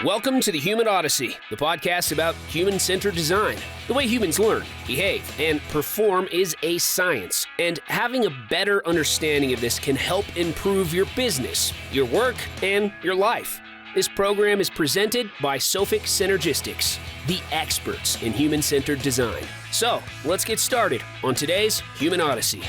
Welcome to the Human Odyssey, the podcast about human-centered design. The way humans learn, behave, and perform is a science, and having a better understanding of this can help improve your business, your work, and your life. This program is presented by Sophic Synergistics, the experts in human-centered design. So, let's get started on today's Human Odyssey.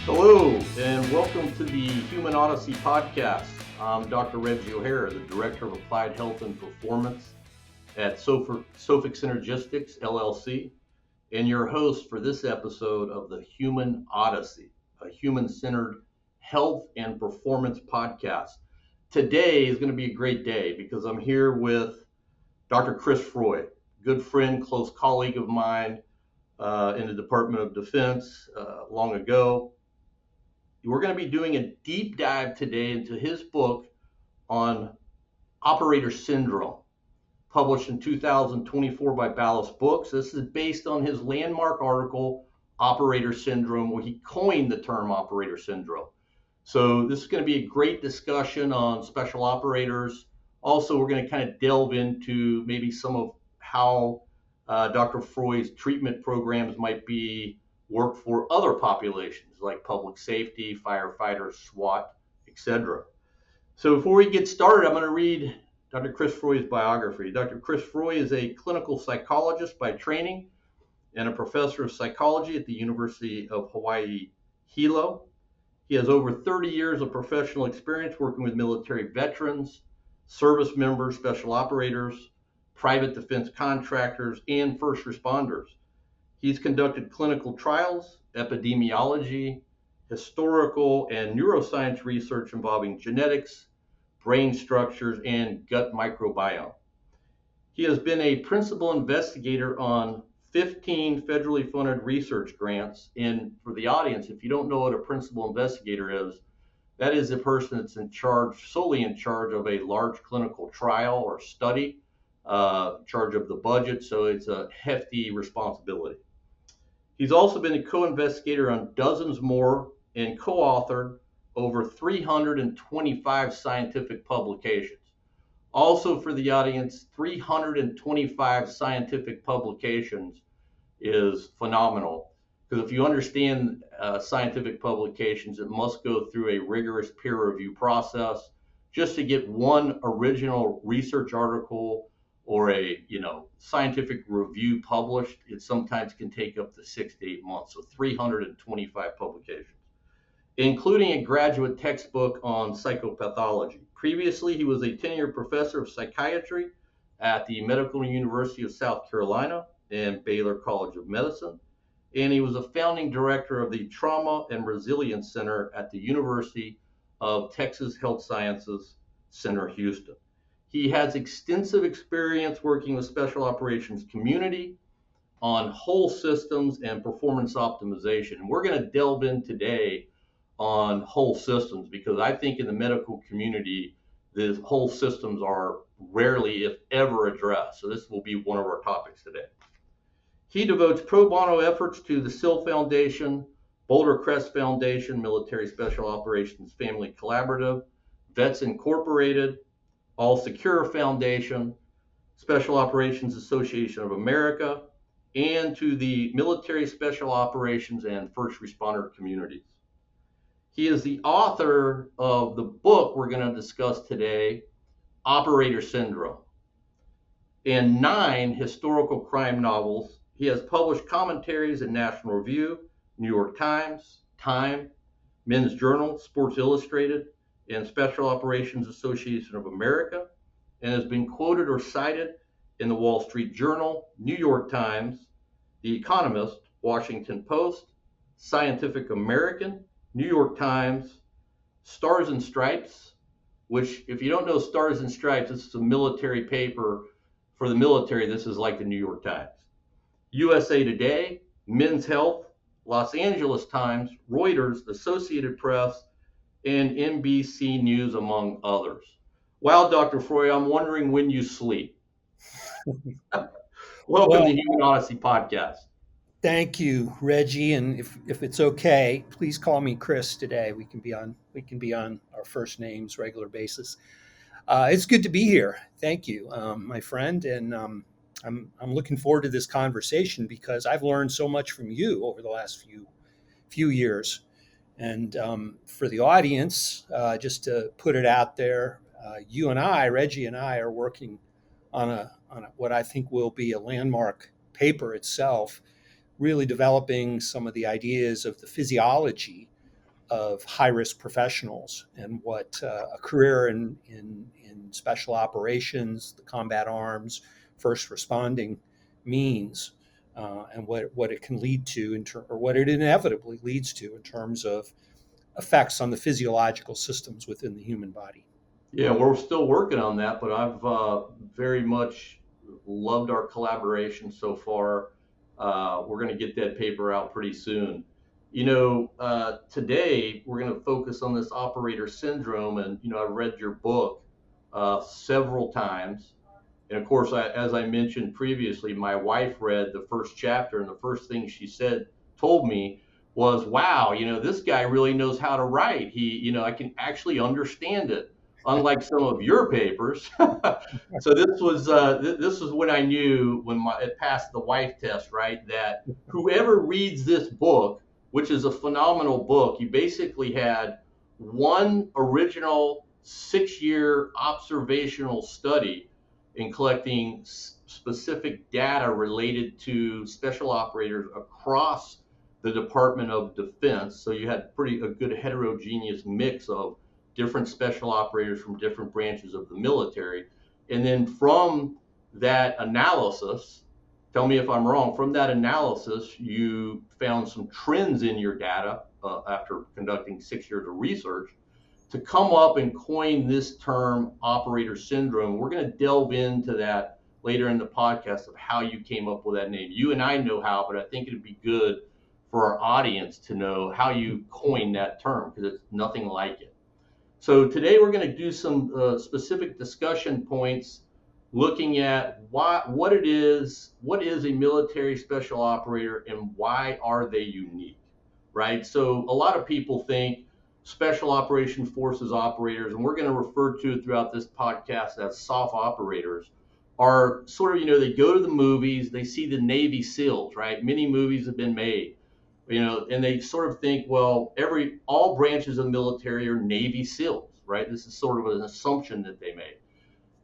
Hello, and welcome to the Human Odyssey podcast. I'm Dr. Reginald O'Hara, the Director of Applied Health and Performance at Sophic Synergistics, LLC, and your host for this episode of the Human Odyssey, a human-centered health and performance podcast. Today is going to be a great day because I'm here with Dr. Chris Frueh, good friend, close colleague of mine in the Department of Defense long ago. We're going to be doing a deep dive today into his book on operator syndrome, published in 2024 by Ballast Books. This is based on his landmark article, Operator Syndrome, where he coined the term operator syndrome. So this is going to be a great discussion on special operators. Also, we're going to kind of delve into maybe some of how Dr. Frueh's treatment programs might work for other populations like public safety, firefighters, SWAT, etc. So before we get started, I'm going to read Dr. Chris Frueh's biography. Dr. Chris Frueh is a clinical psychologist by training and a professor of psychology at the University of Hawaii, Hilo. He has over 30 years of professional experience working with military veterans, service members, special operators, private defense contractors, and first responders. He's conducted clinical trials, epidemiology, historical and neuroscience research involving genetics, brain structures, and gut microbiome. He has been a principal investigator on 15 federally funded research grants. And for the audience, if you don't know what a principal investigator is, that is a person that's solely in charge of a large clinical trial or study, charge of the budget. So it's a hefty responsibility. He's also been a co-investigator on dozens more and co-authored over 325 scientific publications. Also for the audience, 325 scientific publications is phenomenal, because if you understand scientific publications, it must go through a rigorous peer review process. Just to get one original research article or a scientific review published, it sometimes can take up to 6 to 8 months. So 325 publications, including a graduate textbook on psychopathology. Previously, he was a tenured professor of psychiatry at the Medical University of South Carolina and Baylor College of Medicine. And he was a founding director of the Trauma and Resilience Center at the University of Texas Health Sciences Center, Houston. He has extensive experience working with special operations community on whole systems and performance optimization. And we're going to delve in today on whole systems, because I think in the medical community, the whole systems are rarely, if ever, addressed. So this will be one of our topics today. He devotes pro bono efforts to the SIL Foundation, Boulder Crest Foundation, Military Special Operations Family Collaborative, Vets Incorporated, All Secure Foundation, Special Operations Association of America, and to the military special operations and first responder communities. He is the author of the book we're going to discuss today, Operator Syndrome, and 9 historical crime novels. He has published commentaries in National Review, New York Times, Time, Men's Journal, Sports Illustrated, and Special Operations Association of America, and has been quoted or cited in the Wall Street Journal, New York Times, The Economist, Washington Post, Scientific American, New York Times, Stars and Stripes, which, if you don't know Stars and Stripes, this is a military paper for the military. This is like the New York Times, USA Today, Men's Health, Los Angeles Times, Reuters, Associated Press, and NBC News, among others. Wow, Dr. Frueh, I'm wondering when you sleep. Welcome to the Human Odyssey podcast. Thank you, Reggie. And if it's okay, please call me Chris today. We can be on our first names regular basis. It's good to be here. Thank you, my friend. And I'm looking forward to this conversation because I've learned so much from you over the last few years. And for the audience, just to put it out there, you and I, Reggie and I, are working on what I think will be a landmark paper itself, really developing some of the ideas of the physiology of high risk professionals and what a career in special operations, the combat arms, first responding means, and what it can lead to, or what it inevitably leads to in terms of effects on the physiological systems within the human body. Yeah, we're still working on that, but I've very much loved our collaboration so far. We're going to get that paper out pretty soon. Today we're going to focus on this operator syndrome, and I've read your book several times, and of course, as I mentioned previously, my wife read the first chapter, and the first thing she told me was, "Wow, this guy really knows how to write. I can actually understand it, unlike some of your papers." So this was when I knew when it passed the wife test, right? That whoever reads this book, which is a phenomenal book, you basically had one original 6-year observational study in collecting specific data related to special operators across the Department of Defense. So you had a good heterogeneous mix of different special operators from different branches of the military. And then from that analysis, tell me if I'm wrong, from that analysis, you found some trends in your data after conducting 6 years of research to come up and coin this term operator syndrome. We're going to delve into that later in the podcast of how you came up with that name. You and I know how, but I think it'd be good for our audience to know how you coined that term because it's nothing like it. So today we're going to do some specific discussion points looking at what is a military special operator and why are they unique, right? So a lot of people think special operation forces operators, and we're going to refer to it throughout this podcast as soft operators, are sort of, they go to the movies, they see the Navy SEALs, right? Many movies have been made, and they sort of think, well, all branches of the military are Navy SEALs, right? This is sort of an assumption that they make.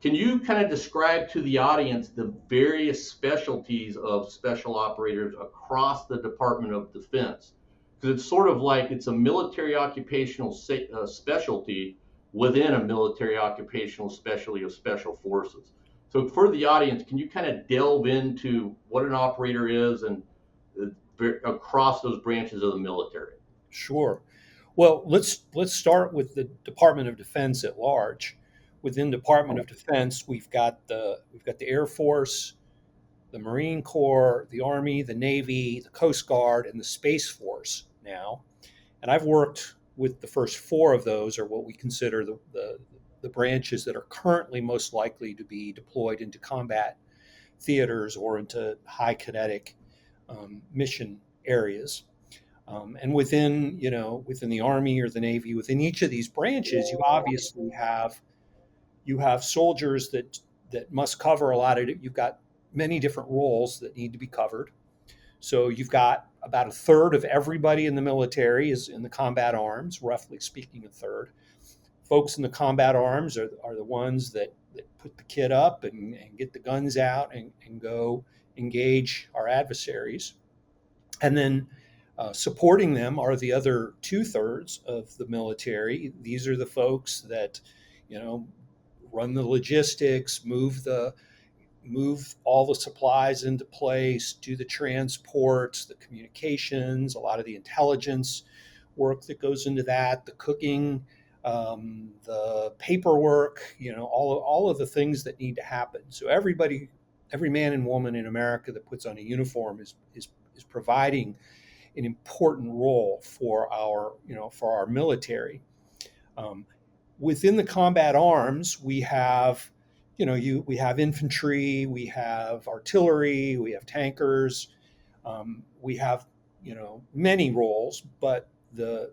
Can you kind of describe to the audience the various specialties of special operators across the Department of Defense? Because it's sort of like it's a military occupational specialty within a military occupational specialty of special forces. So for the audience, can you kind of delve into what an operator is and across those branches of the military? Sure. Well, let's start with the Department of Defense at large. Within Department of Defense, we've got the Air Force, the Marine Corps, the Army, the Navy, the Coast Guard, and the Space Force now. And I've worked with the first four of those, or what we consider the branches that are currently most likely to be deployed into combat theaters or into high kinetic mission areas. And within the Army or the Navy, within each of these branches, you obviously have soldiers that must cover a lot of it. You've got many different roles that need to be covered. So you've got about a third of everybody in the military is in the combat arms, roughly speaking, a third. Folks in the combat arms are the ones that put the kit up and get the guns out and go engage our adversaries. And then supporting them are the other two-thirds of the military. These are the folks that, you know, run the logistics, move all the supplies into place, do the transports, the communications, a lot of the intelligence work that goes into that, the cooking, the paperwork, all of the things that need to happen. So every man and woman in America that puts on a uniform is providing an important role for our military. Um, Within the combat arms, we have, we have infantry, we have artillery, we have tankers, We have, many roles, but the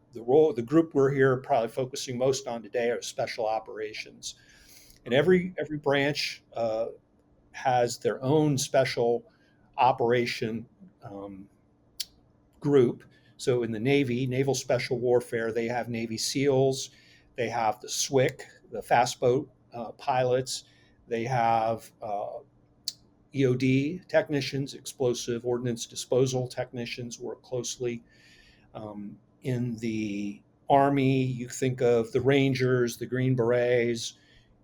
group we're here probably focusing most on today are special operations. And every branch has their own special operation um, group. So in the Navy, Naval Special Warfare, they have Navy SEALs, they have the SWIC, the fast boat pilots, they have EOD technicians, explosive ordnance disposal technicians, work closely. In the Army, you think of the Rangers, the Green Berets.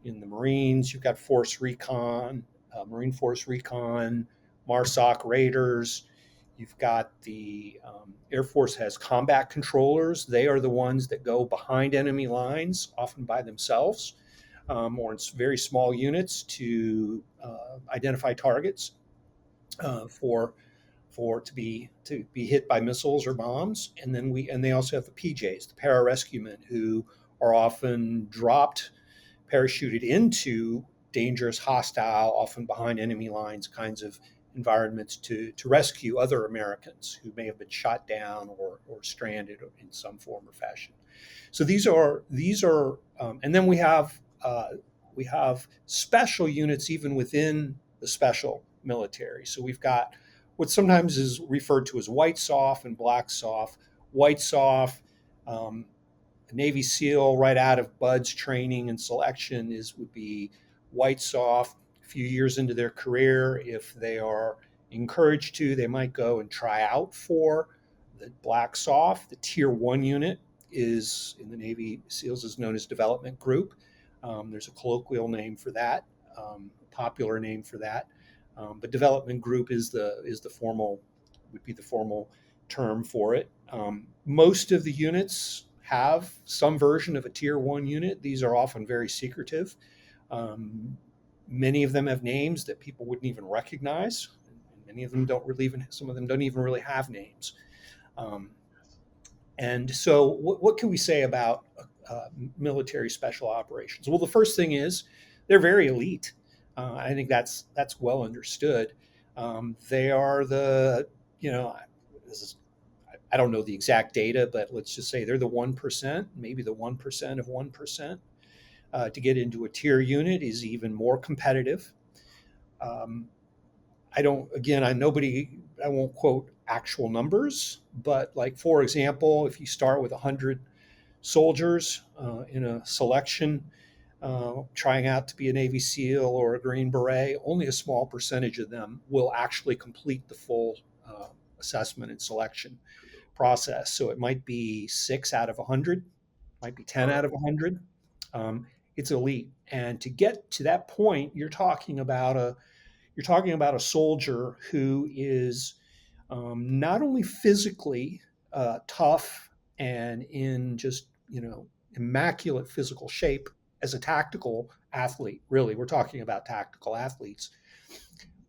In the Marines, you've got Force Recon, Marine Force Recon, MARSOC Raiders. You've got the Air Force has combat controllers. They are the ones that go behind enemy lines, often by themselves, or in very small units to identify targets for to be hit by missiles or bombs. And then they also have the PJs, the pararescuemen, who are often dropped, parachuted into dangerous, hostile, often behind enemy lines kinds of environments to rescue other Americans who may have been shot down or stranded in some form or fashion. So and then we have special units even within the special military. So we've got what sometimes is referred to as white SOF and black SOF. White SOF, a Navy SEAL right out of BUDS training and selection would be white SOF. A few years into their career, if they are encouraged to, they might go and try out for the black SOF. The Tier 1 unit is in the Navy SEALs is known as Development Group. There's a colloquial name for that, a popular name for that. But Development Group is the formal term for it. Most of the units have some version of a Tier 1 unit. These are often very secretive. Many of them have names that people wouldn't even recognize. Many of them some of them don't even really have names. And so what can we say about military special operations? Well, the first thing is they're very elite. I think that's well understood. They are I don't know the exact data, but let's just say they're the 1%, maybe the 1% of 1%. To get into a tier unit is even more competitive. I won't quote actual numbers, but like, for example, if you start with 100 soldiers in a selection, trying out to be a Navy SEAL or a Green Beret, only a small percentage of them will actually complete the full assessment and selection process. So it might be 6 out of 100, might be 10 out of 100. It's elite, and to get to that point, you're talking about a soldier who is not only physically tough and in just immaculate physical shape as a tactical athlete. Really, we're talking about tactical athletes,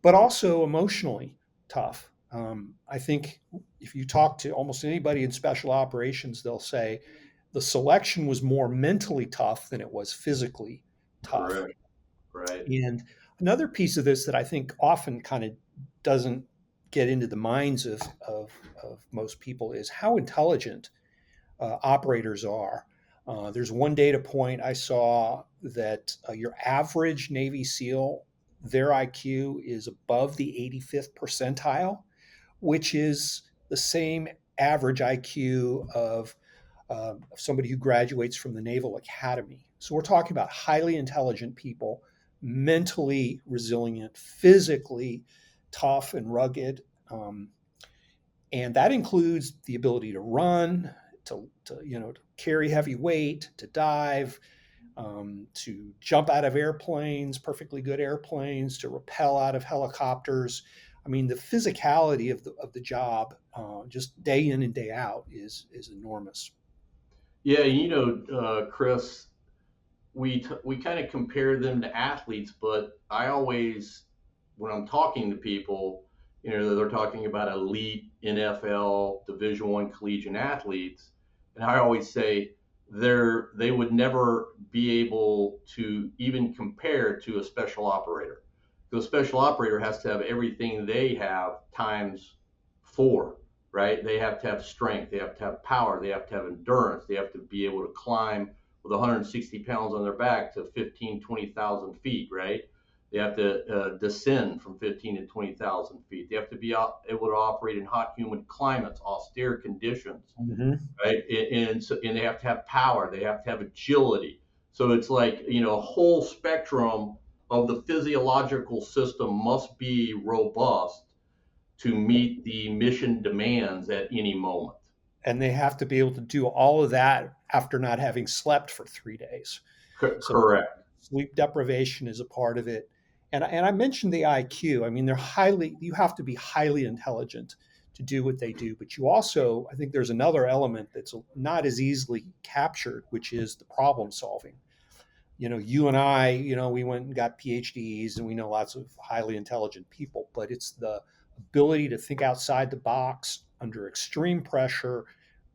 but also emotionally tough. I think if you talk to almost anybody in special operations, they'll say the selection was more mentally tough than it was physically tough. Correct. Right. And another piece of this that I think often kind of doesn't get into the minds of most people is how intelligent operators are. There's one data point I saw that your average Navy SEAL, their IQ is above the 85th percentile, which is the same average IQ of somebody who graduates from the Naval Academy. So we're talking about highly intelligent people, mentally resilient, physically tough and rugged. And that includes the ability to run, to carry heavy weight, to dive, to jump out of airplanes, perfectly good airplanes, to rappel out of helicopters. I mean, the physicality of the job, just day in and day out, is enormous. Yeah, Chris, we kind of compare them to athletes, but I always, when I'm talking to people, they're talking about elite NFL Division I collegiate athletes, and I always say they would never be able to even compare to a special operator. The special operator has to have everything they have times 4, right? They have to have strength, they have to have power, they have to have endurance, they have to be able to climb with 160 pounds on their back to 15, 20,000 feet, right? They have to descend from 15 to 20,000 feet. They have to be able to operate in hot, humid climates, austere conditions, Mm-hmm. right? And they have to have power. They have to have agility. So it's like, a whole spectrum of the physiological system must be robust to meet the mission demands at any moment. And they have to be able to do all of that after not having slept for 3 days. So Correct. sleep deprivation is a part of it. And I mentioned the IQ. I mean, you have to be highly intelligent to do what they do. But you also, I think there's another element that's not as easily captured, which is the problem solving. You and I, we went and got PhDs and we know lots of highly intelligent people, but it's the ability to think outside the box under extreme pressure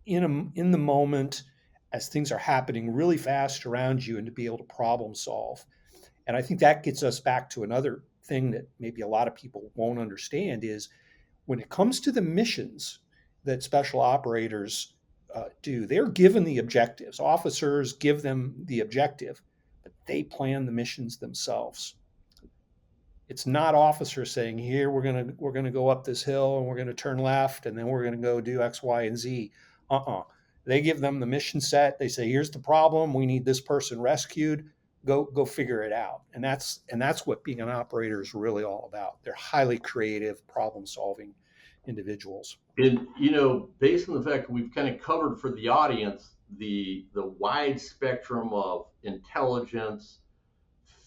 in the moment as things are happening really fast around you and to be able to problem solve. And I think that gets us back to another thing that maybe a lot of people won't understand is when it comes to the missions that special operators do, they're given the objectives. Officers give them the objective, but they plan the missions themselves. It's not officers saying, "Here we're gonna go up this hill and we're gonna turn left and then we're gonna go do X, Y, and Z." They give them the mission set. They say, "Here's the problem. We need this person rescued. Go figure it out." And that's what being an operator is really all about. They're highly creative, problem-solving individuals. And based on the fact that we've kind of covered for the audience the wide spectrum of intelligence,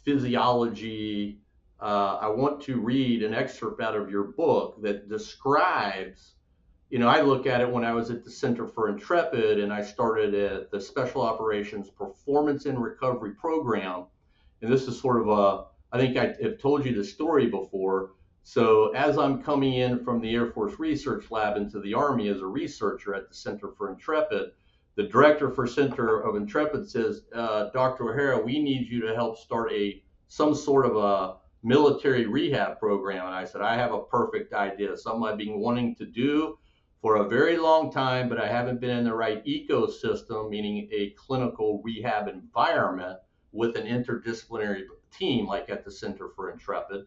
physiology, I want to read an excerpt out of your book that describes. I look at it when I was at the Center for Intrepid and I started at the Special Operations Performance and Recovery Program. And this is sort of I think I have told you the story before. So as I'm coming in from the Air Force Research Lab into the Army as a researcher at the Center for Intrepid, the director for Center of Intrepid says, Dr. O'Hara, we need you to help start some sort of a military rehab program. And I said, I have a perfect idea, something I've been wanting to do for a very long time, but I haven't been in the right ecosystem, meaning a clinical rehab environment with an interdisciplinary team like at the Center for Intrepid.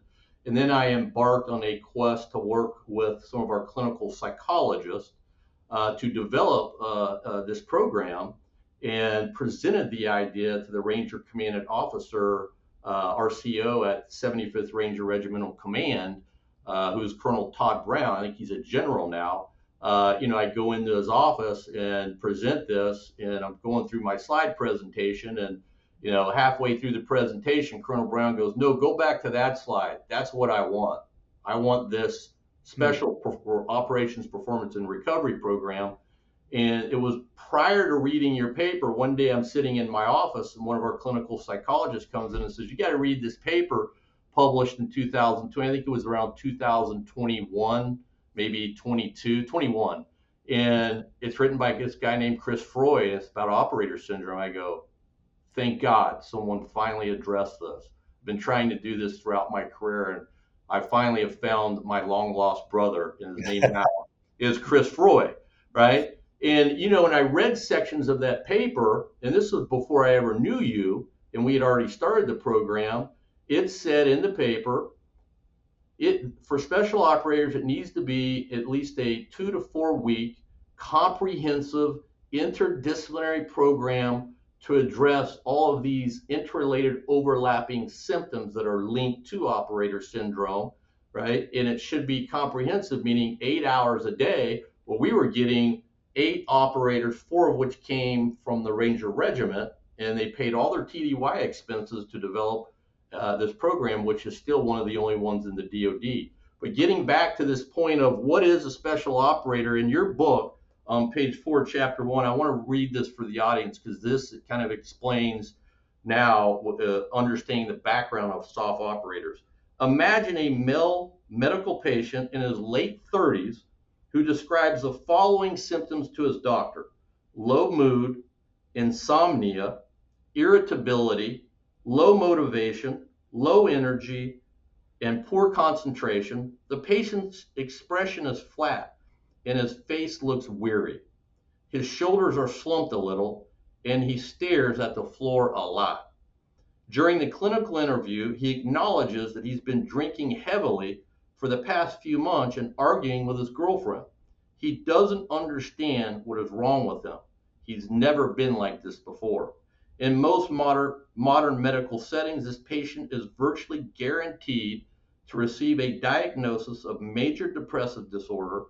And then I embarked on a quest to work with some of our clinical psychologists to develop this program and presented the idea to the Ranger Commandant Officer, RCO at 75th Ranger Regimental Command, who's Colonel Todd Brown. I think he's a general now. I go into his office and present this, and I'm going through my slide presentation, and halfway through the presentation, Colonel Brown goes, "No, go back to that slide. That's what I want. I want this special operations performance and recovery program." And it was prior to reading your paper. One day I'm sitting in my office and one of our clinical psychologists comes in and says, "You got to read this paper published in 2020. I think it was around 2021, maybe 21. And it's written by this guy named Chris Frueh. It's about operator syndrome." I go, thank God someone finally addressed this. I've been trying to do this throughout my career, and I finally have found my long lost brother, and his name now is Chris Frueh, right? And, when I read sections of that paper, and this was before I ever knew you, and we had already started the program, it said in the paper, for special operators, it needs to be at least a 2 to 4 week comprehensive interdisciplinary program to address all of these interrelated overlapping symptoms that are linked to operator syndrome, right? And it should be comprehensive, meaning 8 hours a day. Well, we were getting 8 operators, 4 of which came from the Ranger Regiment, and they paid all their TDY expenses to develop this program, which is still one of the only ones in the DoD. But getting back to this point of what is a special operator, in your book, page 4, chapter 1, I want to read this for the audience because this kind of explains now understanding the background of soft operators. Imagine a male medical patient in his late 30s who describes the following symptoms to his doctor: low mood, insomnia, irritability, low motivation, low energy, and poor concentration. The patient's expression is flat. and his face looks weary. His shoulders are slumped a little, and he stares at the floor a lot. During the clinical interview, he acknowledges that he's been drinking heavily for the past few months and arguing with his girlfriend. He doesn't understand what is wrong with him. He's never been like this before. In most modern medical settings, this patient is virtually guaranteed to receive a diagnosis of major depressive disorder,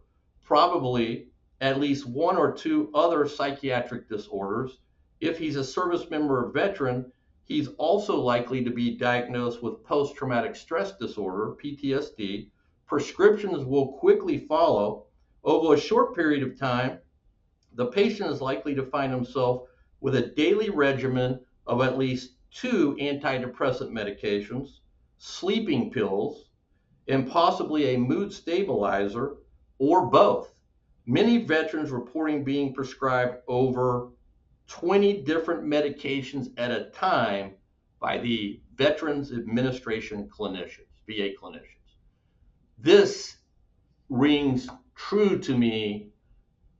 probably at least one or two other psychiatric disorders. If he's a service member or veteran, he's also likely to be diagnosed with post traumatic stress disorder, PTSD. Prescriptions will quickly follow. Over a short period of time, the patient is likely to find himself with a daily regimen of at least two antidepressant medications, sleeping pills, and possibly a mood stabilizer or both. Many veterans reporting being prescribed over 20 different medications at a time by the Veterans Administration clinicians, VA clinicians. This rings true to me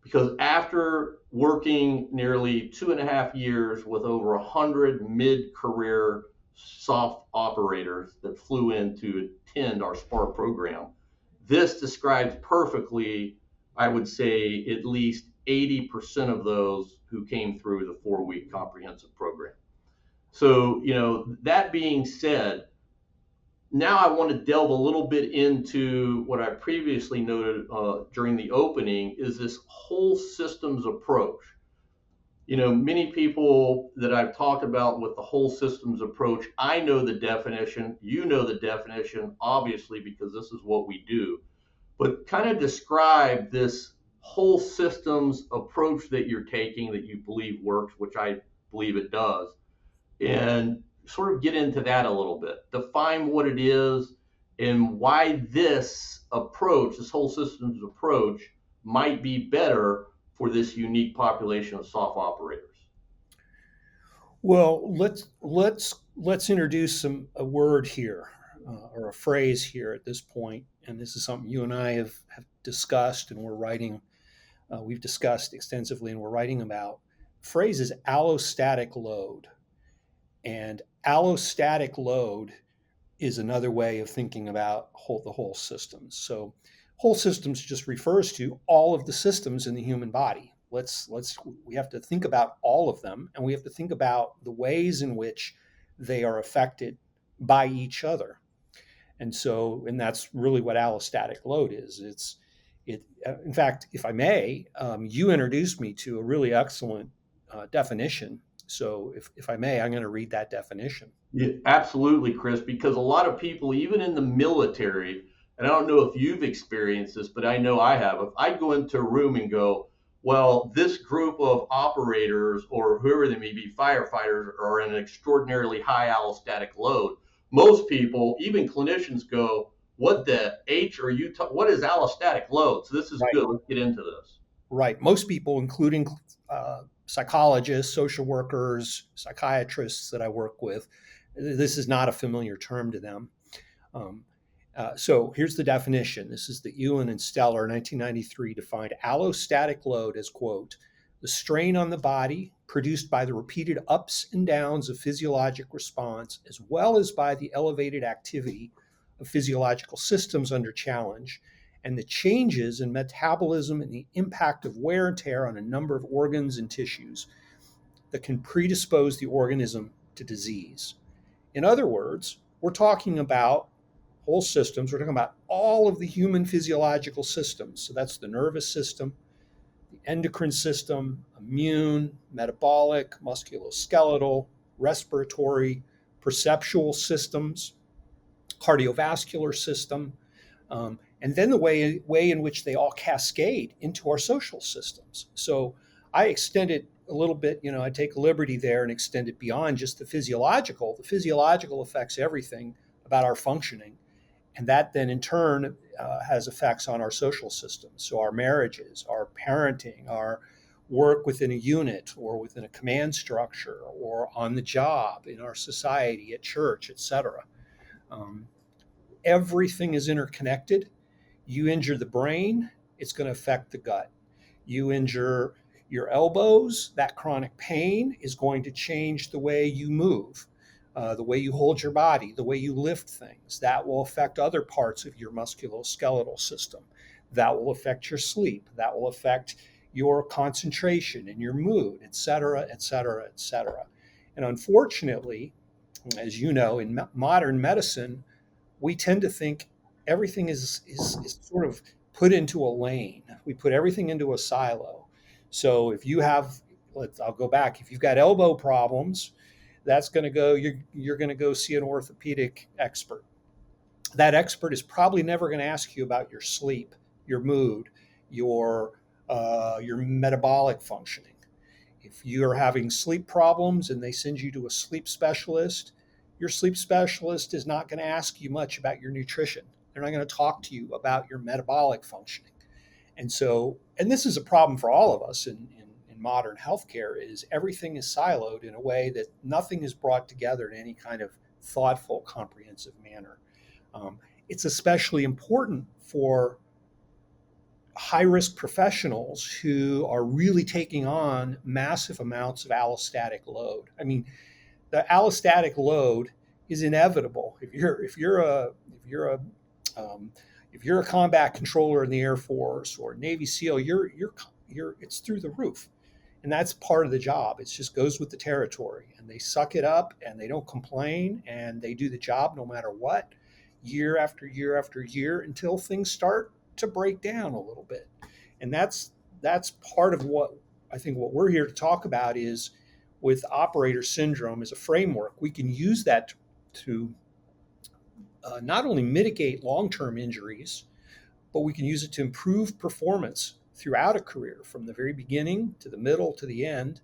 because after working nearly 2.5 years with over 100 mid-career soft operators that flew in to attend our SPAR program, this describes perfectly, I would say, at least 80% of those who came through the 4-week comprehensive program. So, that being said, now I want to delve a little bit into what I previously noted during the opening is this whole systems approach. Many people that I've talked about with the whole systems approach, I know the definition, you know the definition, obviously, because this is what we do. But kind of describe this whole systems approach that you're taking that you believe works, which I believe it does, and sort of get into that a little bit. Define what it is and why this approach, this whole systems approach, might be better for this unique population of soft operators. Well, let's introduce a word here or a phrase here at this point, and this is something you and I have discussed, and we're writing. We've discussed extensively, and we're writing about. The phrase is allostatic load, and allostatic load is another way of thinking about the whole systems. So, whole systems just refers to all of the systems in the human body. We have to think about all of them, and we have to think about the ways in which they are affected by each other. And that's really what allostatic load is. In fact, if I may, you introduced me to a really excellent definition. So if I may, I'm going to read that definition. Yeah, absolutely, Chris, because a lot of people, even in the military, and I don't know if you've experienced this, but I know I have. If I go into a room and go, well, this group of operators or whoever they may be, firefighters, are in an extraordinarily high allostatic load, most people, even clinicians, go, what the H are you, what is allostatic load? So this is Right. Good. Let's get into this. Right. Most people, including psychologists, social workers, psychiatrists that I work with, this is not a familiar term to them. So here's the definition. This is the Ewan and Stellar, 1993, defined allostatic load as, quote, the strain on the body produced by the repeated ups and downs of physiologic response, as well as by the elevated activity of physiological systems under challenge, and the changes in metabolism and the impact of wear and tear on a number of organs and tissues that can predispose the organism to disease. In other words, we're talking about whole systems. We're talking about all of the human physiological systems. So that's the nervous system, the endocrine system, immune, metabolic, musculoskeletal, respiratory, perceptual systems, cardiovascular system, and then the way in which they all cascade into our social systems. So I extend it a little bit, I take liberty there and extend it beyond just the physiological. The physiological affects everything about our functioning. And that then in turn has effects on our social systems. So our marriages, our parenting, our work within a unit or within a command structure or on the job, in our society, at church, etc. Everything is interconnected. You injure the brain, it's going to affect the gut. You injure your elbows, that chronic pain is going to change the way you move, the way you hold your body, the way you lift things. That will affect other parts of your musculoskeletal system. That will affect your sleep. That will affect your concentration and your mood, et cetera, et cetera, et cetera. And unfortunately, as you know, in modern medicine, we tend to think everything is sort of put into a lane. We put everything into a silo. So if you have, I'll go back. If you've got elbow problems, that's going to go. You're going to go see an orthopedic expert. That expert is probably never going to ask you about your sleep, your mood, your metabolic functioning. If you're having sleep problems and they send you to a sleep specialist, your sleep specialist is not going to ask you much about your nutrition. They're not going to talk to you about your metabolic functioning. And this is a problem for all of us in modern healthcare, is everything is siloed in a way that nothing is brought together in any kind of thoughtful, comprehensive manner. It's especially important for high-risk professionals who are really taking on massive amounts of allostatic load. I mean, the allostatic load is inevitable. If you're a combat controller in the Air Force or Navy SEAL, it's through the roof, and that's part of the job. It just goes with the territory, and they suck it up, and they don't complain, and they do the job no matter what, year after year after year, until things start to break down a little bit. And that's part of what I think what we're here to talk about is, with operator syndrome as a framework, we can use that to not only mitigate long-term injuries, but we can use it to improve performance throughout a career, from the very beginning to the middle to the end.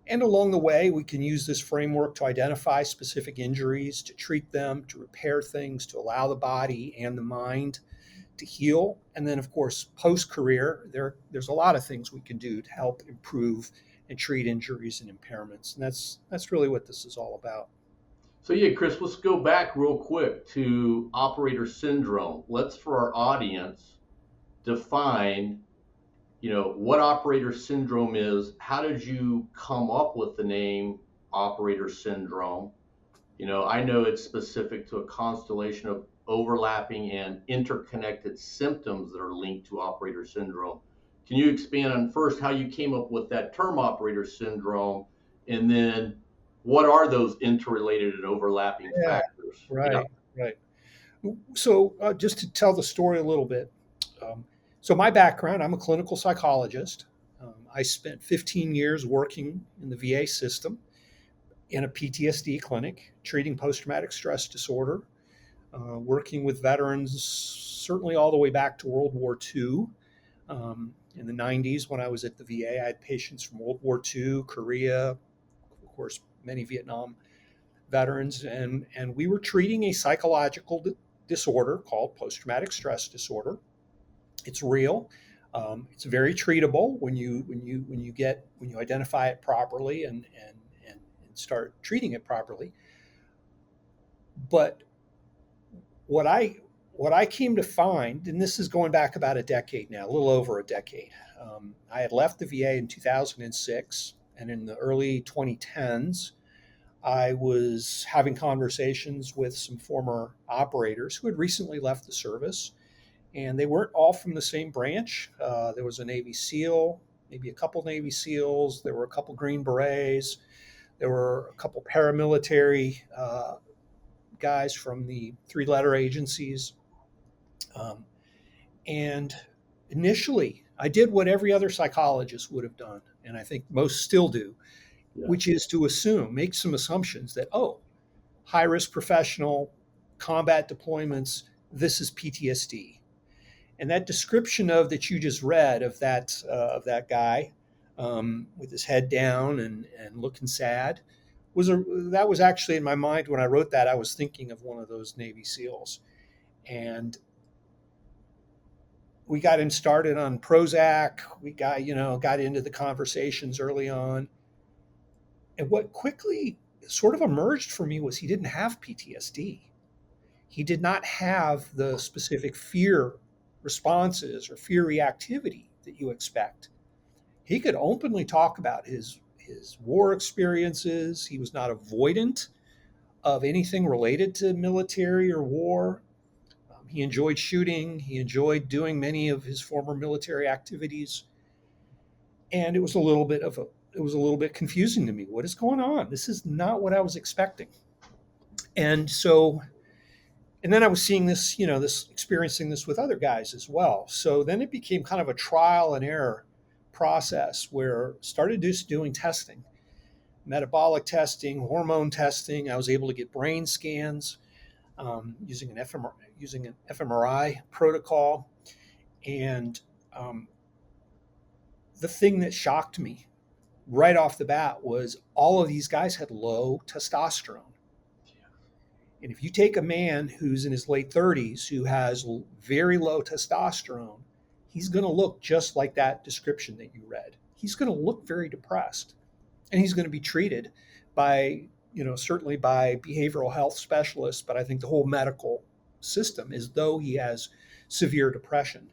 And along the way, we can use this framework to identify specific injuries, to treat them, to repair things, to allow the body and the mind to heal. And then, of course, post-career, there's a lot of things we can do to help improve and treat injuries and impairments. And that's really what this is all about. So yeah, Chris, let's go back real quick to operator syndrome. Let's, for our audience, define, what operator syndrome is. How did you come up with the name operator syndrome? I know it's specific to a constellation of overlapping and interconnected symptoms that are linked to operator syndrome. Can you expand on first how you came up with that term operator syndrome, and then what are those interrelated and overlapping factors? Right. So just to tell the story a little bit. So my background, I'm a clinical psychologist. I spent 15 years working in the VA system in a PTSD clinic, treating post-traumatic stress disorder, working with veterans certainly all the way back to World War II. In the 90s, when I was at the VA, I had patients from World War II, Korea, of course, many Vietnam veterans, and we were treating a psychological disorder called post-traumatic stress disorder. It's real. It's very treatable when you identify it properly and start treating it properly. But what I came to find, and this is going back about a decade now, a little over a decade. I had left the VA in 2006, and in the early 2010s, I was having conversations with some former operators who had recently left the service, and they weren't all from the same branch. There was a Navy SEAL, maybe a couple Navy SEALs, there were a couple Green Berets, there were a couple paramilitary guys from the three-letter agencies. And initially, I did what every other psychologist would have done, and I think most still do, which is to make some assumptions that, high-risk professional, combat deployments, this is PTSD. And that description that you just read of that guy with his head down and looking sad that was actually in my mind when I wrote that. I was thinking of one of those Navy SEALs, and we got him started on Prozac. We got into the conversations early on, and what quickly sort of emerged for me was he didn't have PTSD. He did not have the specific fear responses or fear reactivity that you expect. He could openly talk about his war experiences. He was not avoidant of anything related to military or war. He enjoyed shooting. He enjoyed doing many of his former military activities. And it was a little bit confusing to me. What is going on? This is not what I was expecting. And so, and then I was seeing this, experiencing this with other guys as well. So then it became kind of a trial and error process where I started just doing testing, metabolic testing, hormone testing. I was able to get brain scans using an fMRI protocol. And the thing that shocked me right off the bat was all of these guys had low testosterone. And if you take a man who's in his late 30s who has very low testosterone, he's going to look just like that description that you read. He's going to look very depressed. And he's going to be treated by, certainly by behavioral health specialists, but I think the whole medical system as though he has severe depression.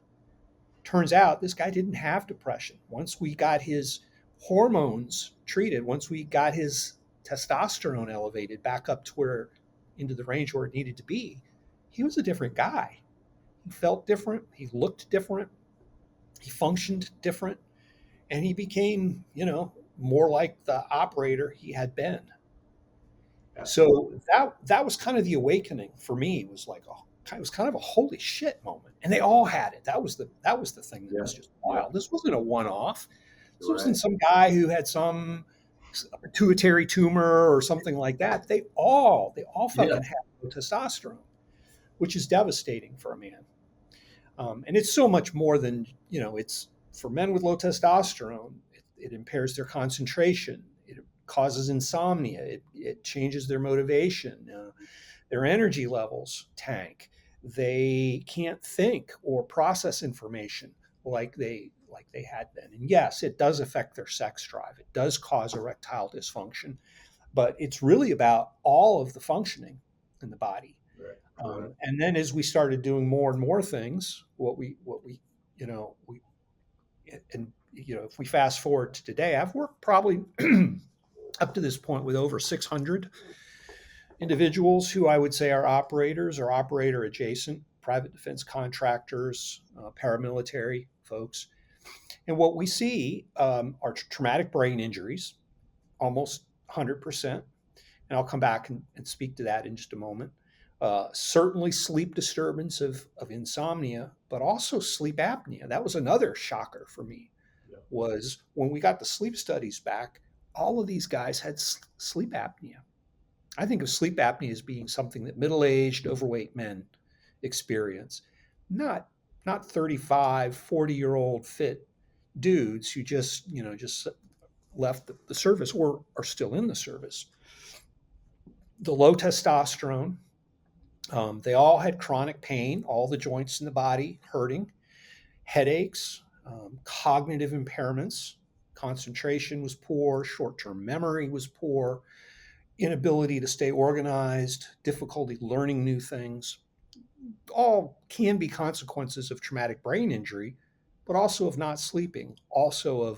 Turns out this guy didn't have depression. Once we got his hormones treated, once we got his testosterone elevated back up to where into the range where it needed to be, he was a different guy. He felt different. He looked different. He functioned different. And he became, more like the operator he had been. So that was kind of the awakening for me. It was kind of a holy shit moment. And they all had it. That was the thing that was just wild. This wasn't a one-off. This wasn't some guy who had some pituitary tumor or something like that. They all fucking have low testosterone, which is devastating for a man. And it's so much more than, it's for men with low testosterone. It impairs their concentration. It causes insomnia. It changes their motivation. Their energy levels tank. They can't think or process information like they had been. And yes, it does affect their sex drive. It does cause erectile dysfunction, but it's really about all of the functioning in the body. Right. And then as we started doing more and more things, if we fast forward to today, I've worked probably up to this point with over 600 individuals who I would say are operators or operator adjacent, private defense contractors, paramilitary folks. And what we see are traumatic brain injuries, almost 100%. And I'll come back and speak to that in just a moment. Certainly sleep disturbance of insomnia, but also sleep apnea. That was another shocker for me, was when we got the sleep studies back, all of these guys had sleep apnea. I think of sleep apnea as being something that middle-aged, overweight men experience, not 35, 40-year-old fit dudes who just left the service or are still in the service. The low testosterone, they all had chronic pain, all the joints in the body hurting, headaches, cognitive impairments, concentration was poor, short-term memory was poor, inability to stay organized, difficulty learning new things. All can be consequences of traumatic brain injury, but also of not sleeping, also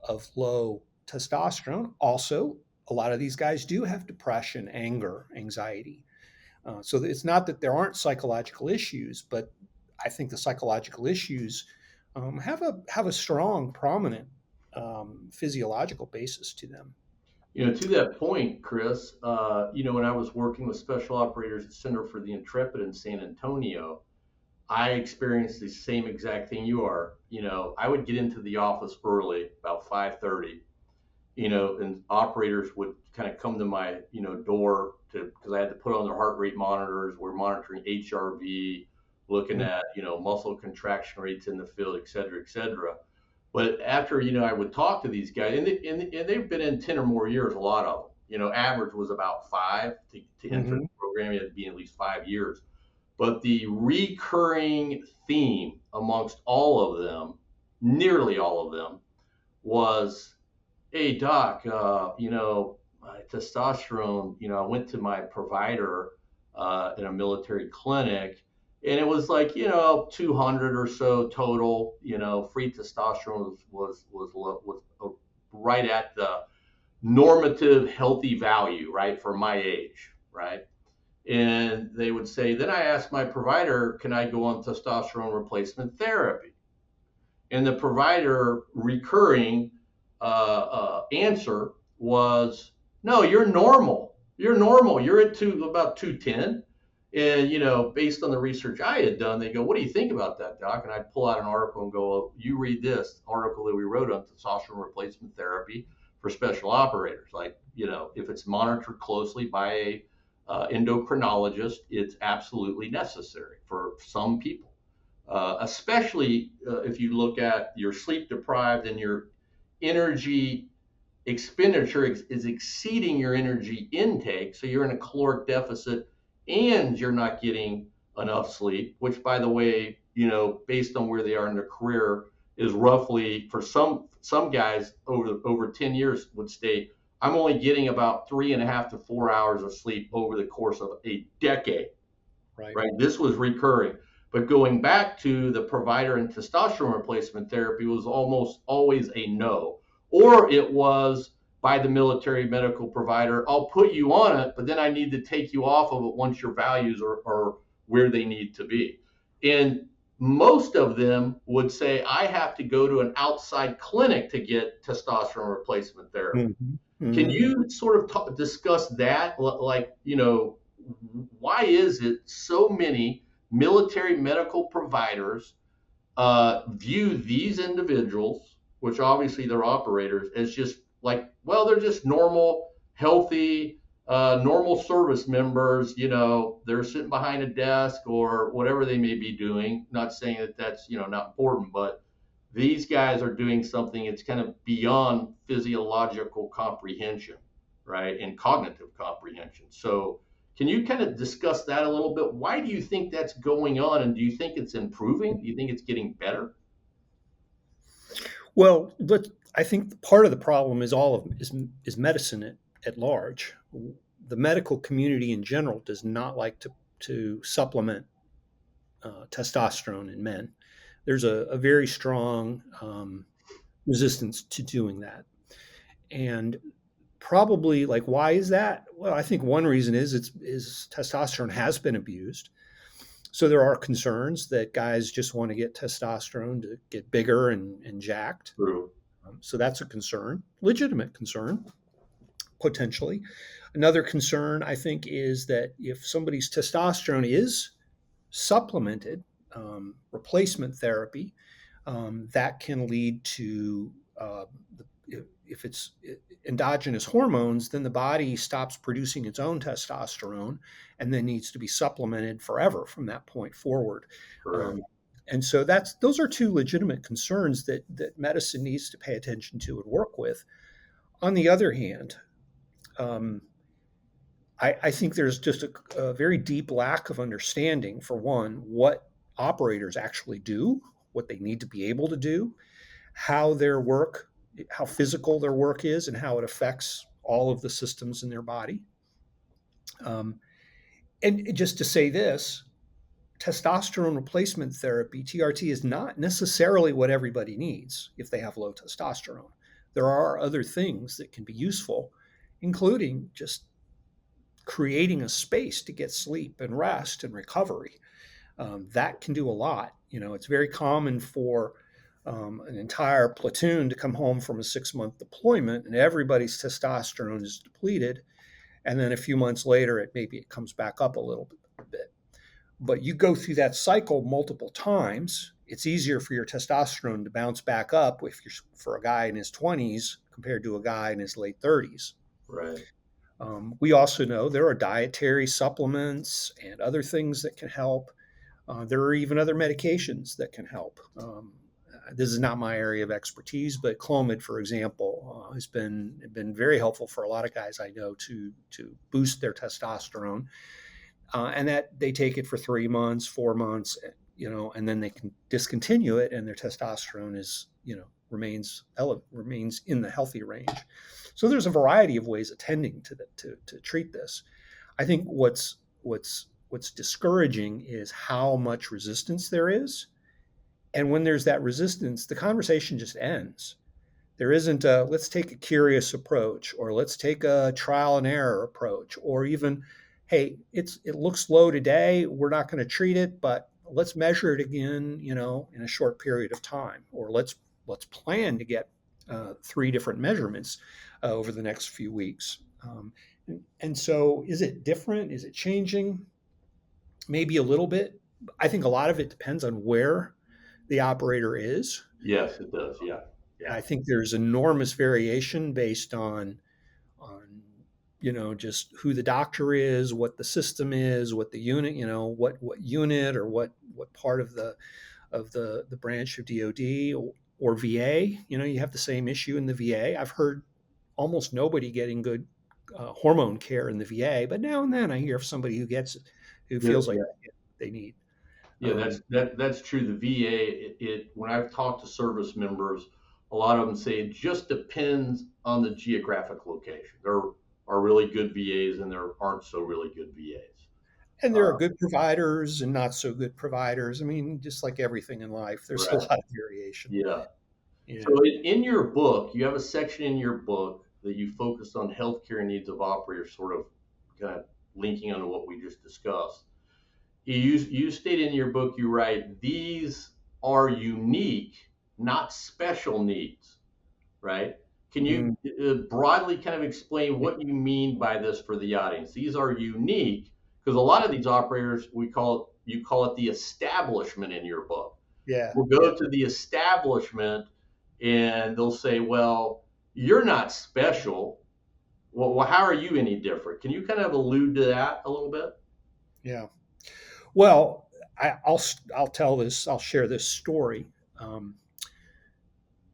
of low testosterone. Also, a lot of these guys do have depression, anger, anxiety. So it's not that there aren't psychological issues, but I think the psychological issues have a strong, prominent physiological basis to them. To that point, Chris, when I was working with special operators at Center for the Intrepid in San Antonio, I experienced the same exact thing you are. I would get into the office early, about 5:30, and operators would kind of come to my, door because I had to put on their heart rate monitors. We're monitoring HRV, looking at, muscle contraction rates in the field, et cetera, et cetera. But after, I would talk to these guys, and they've been in 10 or more years, a lot of them. Average was about 5 to enter the program. You had to be at least 5 years. But the recurring theme amongst all of them, nearly all of them, was, hey, doc, my testosterone, I went to my provider in a military clinic, And it was like, 200 or so total. Free testosterone was right at the normative healthy value, right, for my age, right? And they would say, then I asked my provider, can I go on testosterone replacement therapy? And the provider recurring answer was, no, you're normal. You're normal. You're at about 210. And, based on the research I had done, they go, what do you think about that, doc? And I'd pull out an article and go, well, you read this article that we wrote on testosterone replacement therapy for special operators. Like, if it's monitored closely by a endocrinologist, it's absolutely necessary for some people. Especially if you look at your sleep deprived and your energy expenditure is exceeding your energy intake. So you're in a caloric deficit and you're not getting enough sleep, which, by the way, based on where they are in their career, is roughly, for some guys over 10 years would state, I'm only getting about 3.5 to 4 hours of sleep over the course of a decade. Right? This was recurring. But going back to the provider and testosterone replacement therapy was almost always a no. Or it was by the military medical provider, I'll put you on it, but then I need to take you off of it once your values are where they need to be. And most of them would say, I have to go to an outside clinic to get testosterone replacement therapy. Mm-hmm. Can you sort of discuss that? Like, why is it so many military medical providers view these individuals, which obviously they're operators, as just like, well, they're just normal, healthy, normal service members, they're sitting behind a desk or whatever they may be doing. Not saying that that's, not important, but these guys are doing something that's kind of beyond physiological comprehension, right? And cognitive comprehension. So can you kind of discuss that a little bit? Why do you think that's going on? And do you think it's improving? Do you think it's getting better? Well, but I think part of the problem is medicine at large. The medical community in general does not like to supplement testosterone in men. There's a very strong resistance to doing that. And probably, like, why is that? Well, I think one reason is testosterone has been abused. So there are concerns that guys just want to get testosterone to get bigger and jacked. True. So that's a concern, legitimate concern, potentially. Another concern, I think, is that if somebody's testosterone is supplemented, replacement therapy, that can lead to, if it's endogenous hormones, then the body stops producing its own testosterone and then needs to be supplemented forever from that point forward. And so those are two legitimate concerns that medicine needs to pay attention to and work with. On the other hand, I think there's just a very deep lack of understanding, for one, what operators actually do, what they need to be able to do, how physical their work is, and how it affects all of the systems in their body. And just to say this, testosterone replacement therapy, TRT, is not necessarily what everybody needs if they have low testosterone. There are other things that can be useful, including just creating a space to get sleep and rest and recovery. That can do a lot. It's very common for an entire platoon to come home from a 6-month deployment and everybody's testosterone is depleted. And then a few months later, it comes back up a little bit. But you go through that cycle multiple times. It's easier for your testosterone to bounce back up for a guy in his 20s compared to a guy in his late 30s. Right. We also know there are dietary supplements and other things that can help. There are even other medications that can help. This is not my area of expertise, but Clomid, for example, has been very helpful for a lot of guys I know to boost their testosterone, and that they take it for 3 months, 4 months, and then they can discontinue it, and their testosterone remains in the healthy range. So there's a variety of ways attending to treat this. I think what's what's discouraging is how much resistance there is. And when there's that resistance, the conversation just ends. There isn't a let's take a curious approach, or let's take a trial and error approach, or even, hey, it looks low today, we're not going to treat it, but let's measure it again, in a short period of time, or let's plan to get 3 different measurements over the next few weeks. And so, is it different? Is it changing? Maybe a little bit. I think a lot of it depends on where the operator is. Yes, it does. Yeah. I think there's enormous variation based on just who the doctor is, what the system is, what the unit, what unit or what part of the branch of DoD or VA. You have the same issue in the VA. I've heard almost nobody getting good hormone care in the VA, but now and then I hear of somebody who gets it, who feels like they need. Yeah, that's true. The VA, when I've talked to service members, a lot of them say it just depends on the geographic location. There are really good VAs and there aren't so really good VAs. And there are good providers and not so good providers. I mean, just like everything in life, there's a lot of variation. Yeah. So in your book, you have a section in your book that you focus on healthcare needs of operators, sort of kind of linking onto what we just discussed. You state in your book, you write, these are unique, not special needs, right? Can you broadly kind of explain what you mean by this for the audience? These are unique because a lot of these operators, you call it the establishment in your book. Yeah. We'll go to the establishment and they'll say, well, you're not special. Well, how are you any different? Can you kind of allude to that a little bit? Yeah. Well, I'll share this story.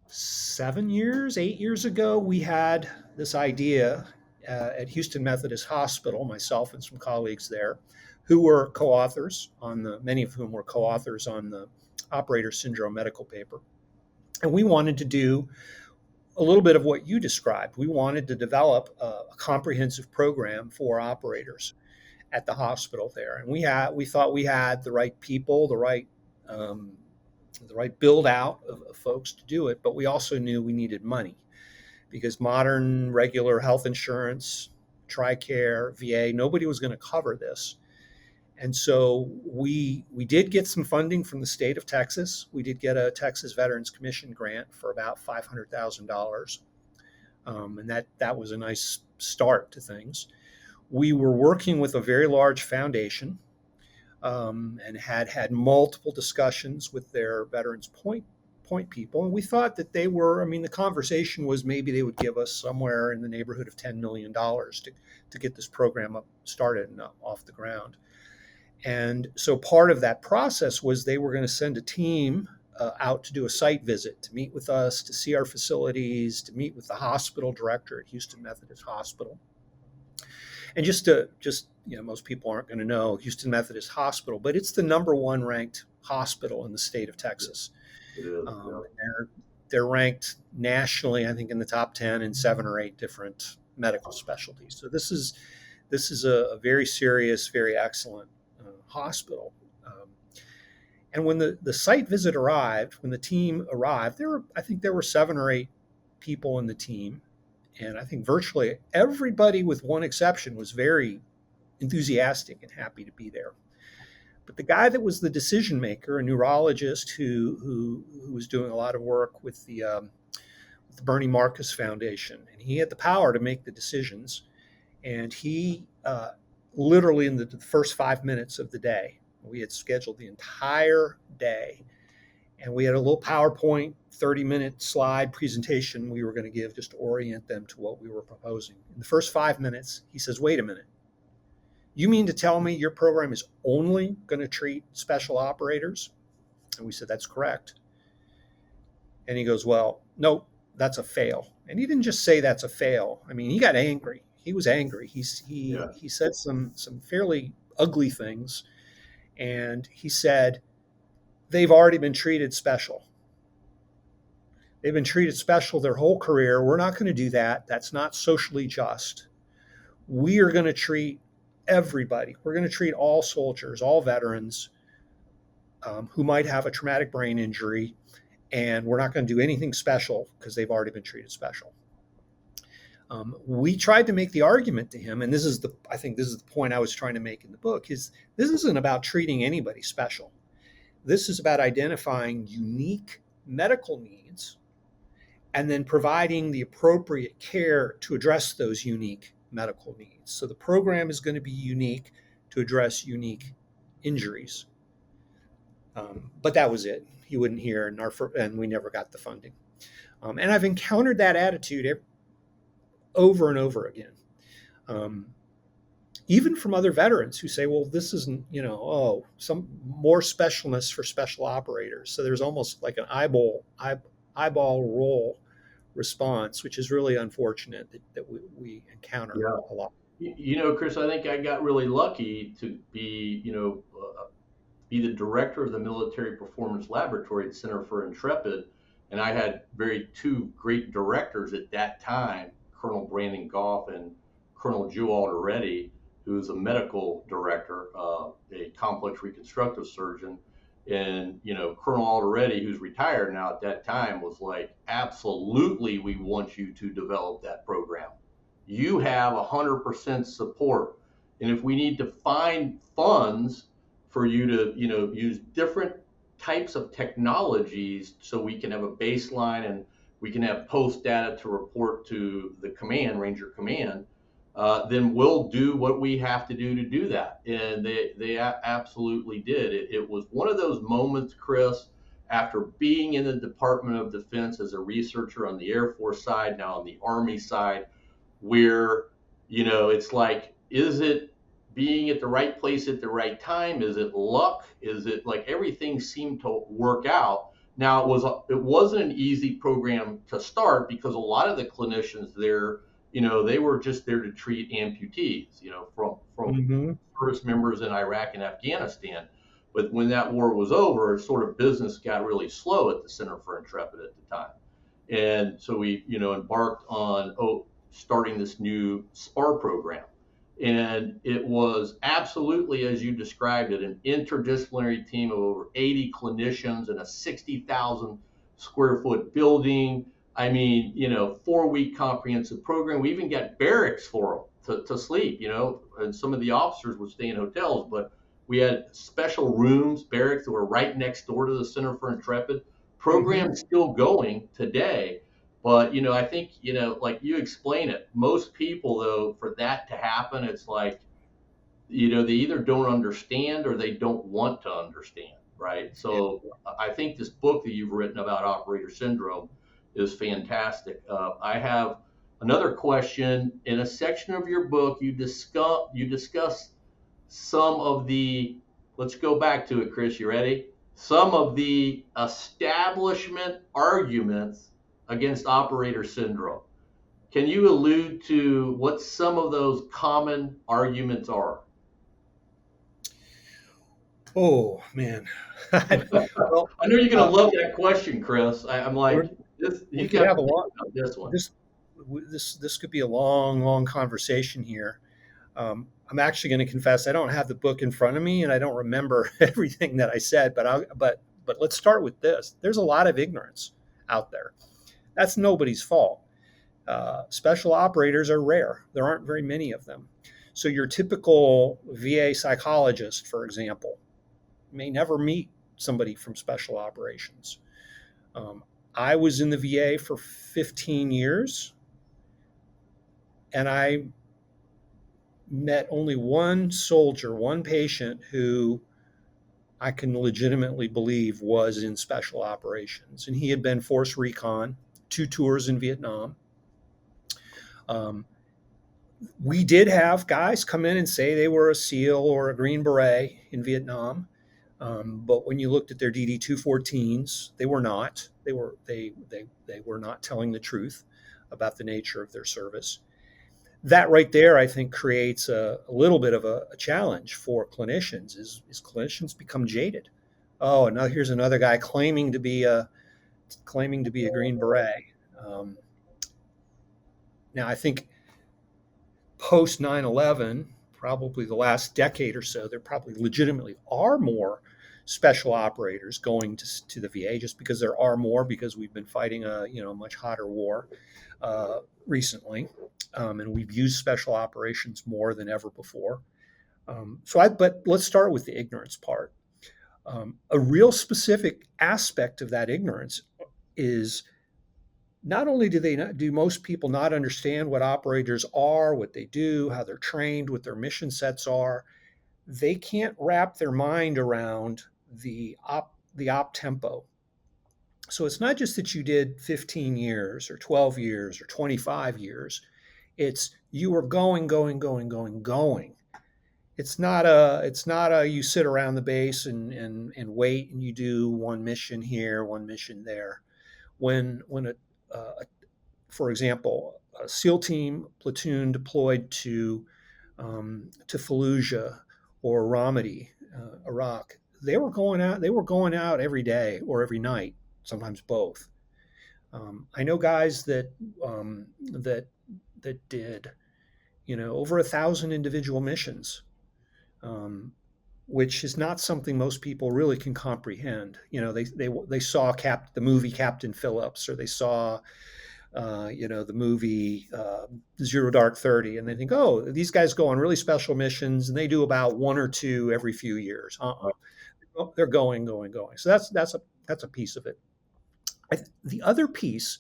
8 years ago, we had this idea at Houston Methodist Hospital, myself and some colleagues there, who were co-authors many of whom were co-authors on the operator syndrome medical paper. And we wanted to do a little bit of what you described. We wanted to develop a comprehensive program for operators at the hospital there, and we thought we had the right people, the right build out of folks to do it, but we also knew we needed money because modern regular health insurance, TRICARE, VA, nobody was going to cover this. And so we did get some funding from the state of Texas. We did get a Texas Veterans Commission grant for about $500,000, and that was a nice start to things. We were working with a very large foundation and had multiple discussions with their Veterans Point people. And we thought that the conversation was maybe they would give us somewhere in the neighborhood of $10 million to get this program started and off the ground. And so part of that process was they were going to send a team out to do a site visit, to meet with us, to see our facilities, to meet with the hospital director at Houston Methodist Hospital. And most people aren't going to know Houston Methodist Hospital, but it's the number 1 ranked hospital in the state of Texas. It is, They're ranked nationally, I think, in the top 10 in 7 or 8 different medical specialties. So this is a very serious, very excellent hospital. And when the site visit arrived, when the team arrived, there were 7 or 8 people in the team. And I think virtually everybody, with one exception, was very enthusiastic and happy to be there. But the guy that was the decision maker, a neurologist who was doing a lot of work with the Bernie Marcus Foundation, and he had the power to make the decisions. And he literally in the first 5 minutes of the day, we had scheduled the entire day, and we had a little PowerPoint 30-minute slide presentation we were going to give just to orient them to what we were proposing. In the first 5 minutes, he says, wait a minute. You mean to tell me your program is only going to treat special operators? And we said, that's correct. And he goes, well, nope, that's a fail. And he didn't just say that's a fail. I mean, he got angry. He was angry. He said some fairly ugly things. And he said, they've already been treated special. They've been treated special their whole career. We're not going to do that. That's not socially just. We are going to treat everybody. We're going to treat all soldiers, all veterans who might have a traumatic brain injury, and we're not going to do anything special because they've already been treated special. We tried to make the argument to him, and I think this is the point I was trying to make in the book, is this isn't about treating anybody special. This is about identifying unique medical needs and then providing the appropriate care to address those unique medical needs. So the program is going to be unique to address unique injuries. But that was it. He wouldn't hear, and we never got the funding. And I've encountered that attitude over and over again. Even from other veterans who say, well, this isn't, some more specialness for special operators. So there's almost like an eyeball roll response, which is really unfortunate that we encounter a lot. Chris, I think I got really lucky to be, be the director of the Military Performance Laboratory at Center for Intrepid. And I had two great directors at that time, Colonel Brandon Goff and Colonel Joe Alderetti, who was a medical director, a complex reconstructive surgeon. And, Colonel Alderetti, who's retired now at that time, was like, absolutely, we want you to develop that program. You have 100% support. And if we need to find funds for you to, use different types of technologies so we can have a baseline and we can have post data to report to the command, Ranger Command, then we'll do what we have to do that. And they absolutely did. It was one of those moments, Chris, after being in the Department of Defense as a researcher on the Air Force side, now on the Army side, where, it's like, is it being at the right place at the right time? Is it luck? Is it like everything seemed to work out? Now, it wasn't an easy program to start because a lot of the clinicians there, they were just there to treat amputees, from service members in Iraq and Afghanistan. But when that war was over, sort of business got really slow at the Center for Intrepid at the time. And so we, embarked on starting this new SPAR program. And it was absolutely, as you described it, an interdisciplinary team of over 80 clinicians in a 60,000 square foot building. I mean, 4-week comprehensive program. We even got barracks for them to sleep, and some of the officers would stay in hotels, but we had special rooms, barracks that were right next door to the Center for Intrepid. Program still going today. But, I think, like you explain it, most people, though, for that to happen, it's like, they either don't understand or they don't want to understand, right? So I think this book that you've written about operator syndrome is fantastic. I have another question. In a section of your book, you discuss some of the, let's go back to it, Chris, you ready? Some of the establishment arguments against operator syndrome. Can you allude to what some of those common arguments are? Oh, man. Well, I know you're going to love that question, Chris. I'm like, we could have a lot. This one. This could be a long conversation here. I'm actually going to confess I don't have the book in front of me and I don't remember everything that I said. But let's start with this. There's a lot of ignorance out there. That's nobody's fault. Special operators are rare. There aren't very many of them. So your typical VA psychologist, for example, may never meet somebody from special operations. I was in the VA for 15 years, and I met only one soldier, one patient who I can legitimately believe was in special operations. And he had been force recon, 2 tours in Vietnam. We did have guys come in and say they were a SEAL or a Green Beret in Vietnam. But when you looked at their DD-214s, they were not. They were not telling the truth about the nature of their service. That right there, I think, creates a little bit of a challenge for clinicians. Is clinicians become jaded? Oh, and now here's another guy claiming to be a Green Beret. Now, I think post 9/11, probably the last decade or so, there probably legitimately are more special operators going to the VA, just because there are more, because we've been fighting a much hotter war recently, and we've used special operations more than ever before. But let's start with the ignorance part. A real specific aspect of that ignorance is, not only do most people not understand what operators are, what they do, how they're trained, what their mission sets are, they can't wrap their mind around the op tempo. So it's not just that you did 15 years or 12 years or 25 years. It's you were going, going, going, going, going. It's not a you sit around the base and wait and you do one mission here, one mission there. When for example, a SEAL team platoon deployed to Fallujah or Ramadi, Iraq, they were going out. They were going out every day or every night, sometimes both. I know guys that did over 1,000 individual missions, which is not something most people really can comprehend. They saw the movie Captain Phillips, or they saw the movie Zero Dark 30, and they think, oh, these guys go on really special missions, and they do about one or two every few years. They're going, going, going. So that's a piece of it. The other piece,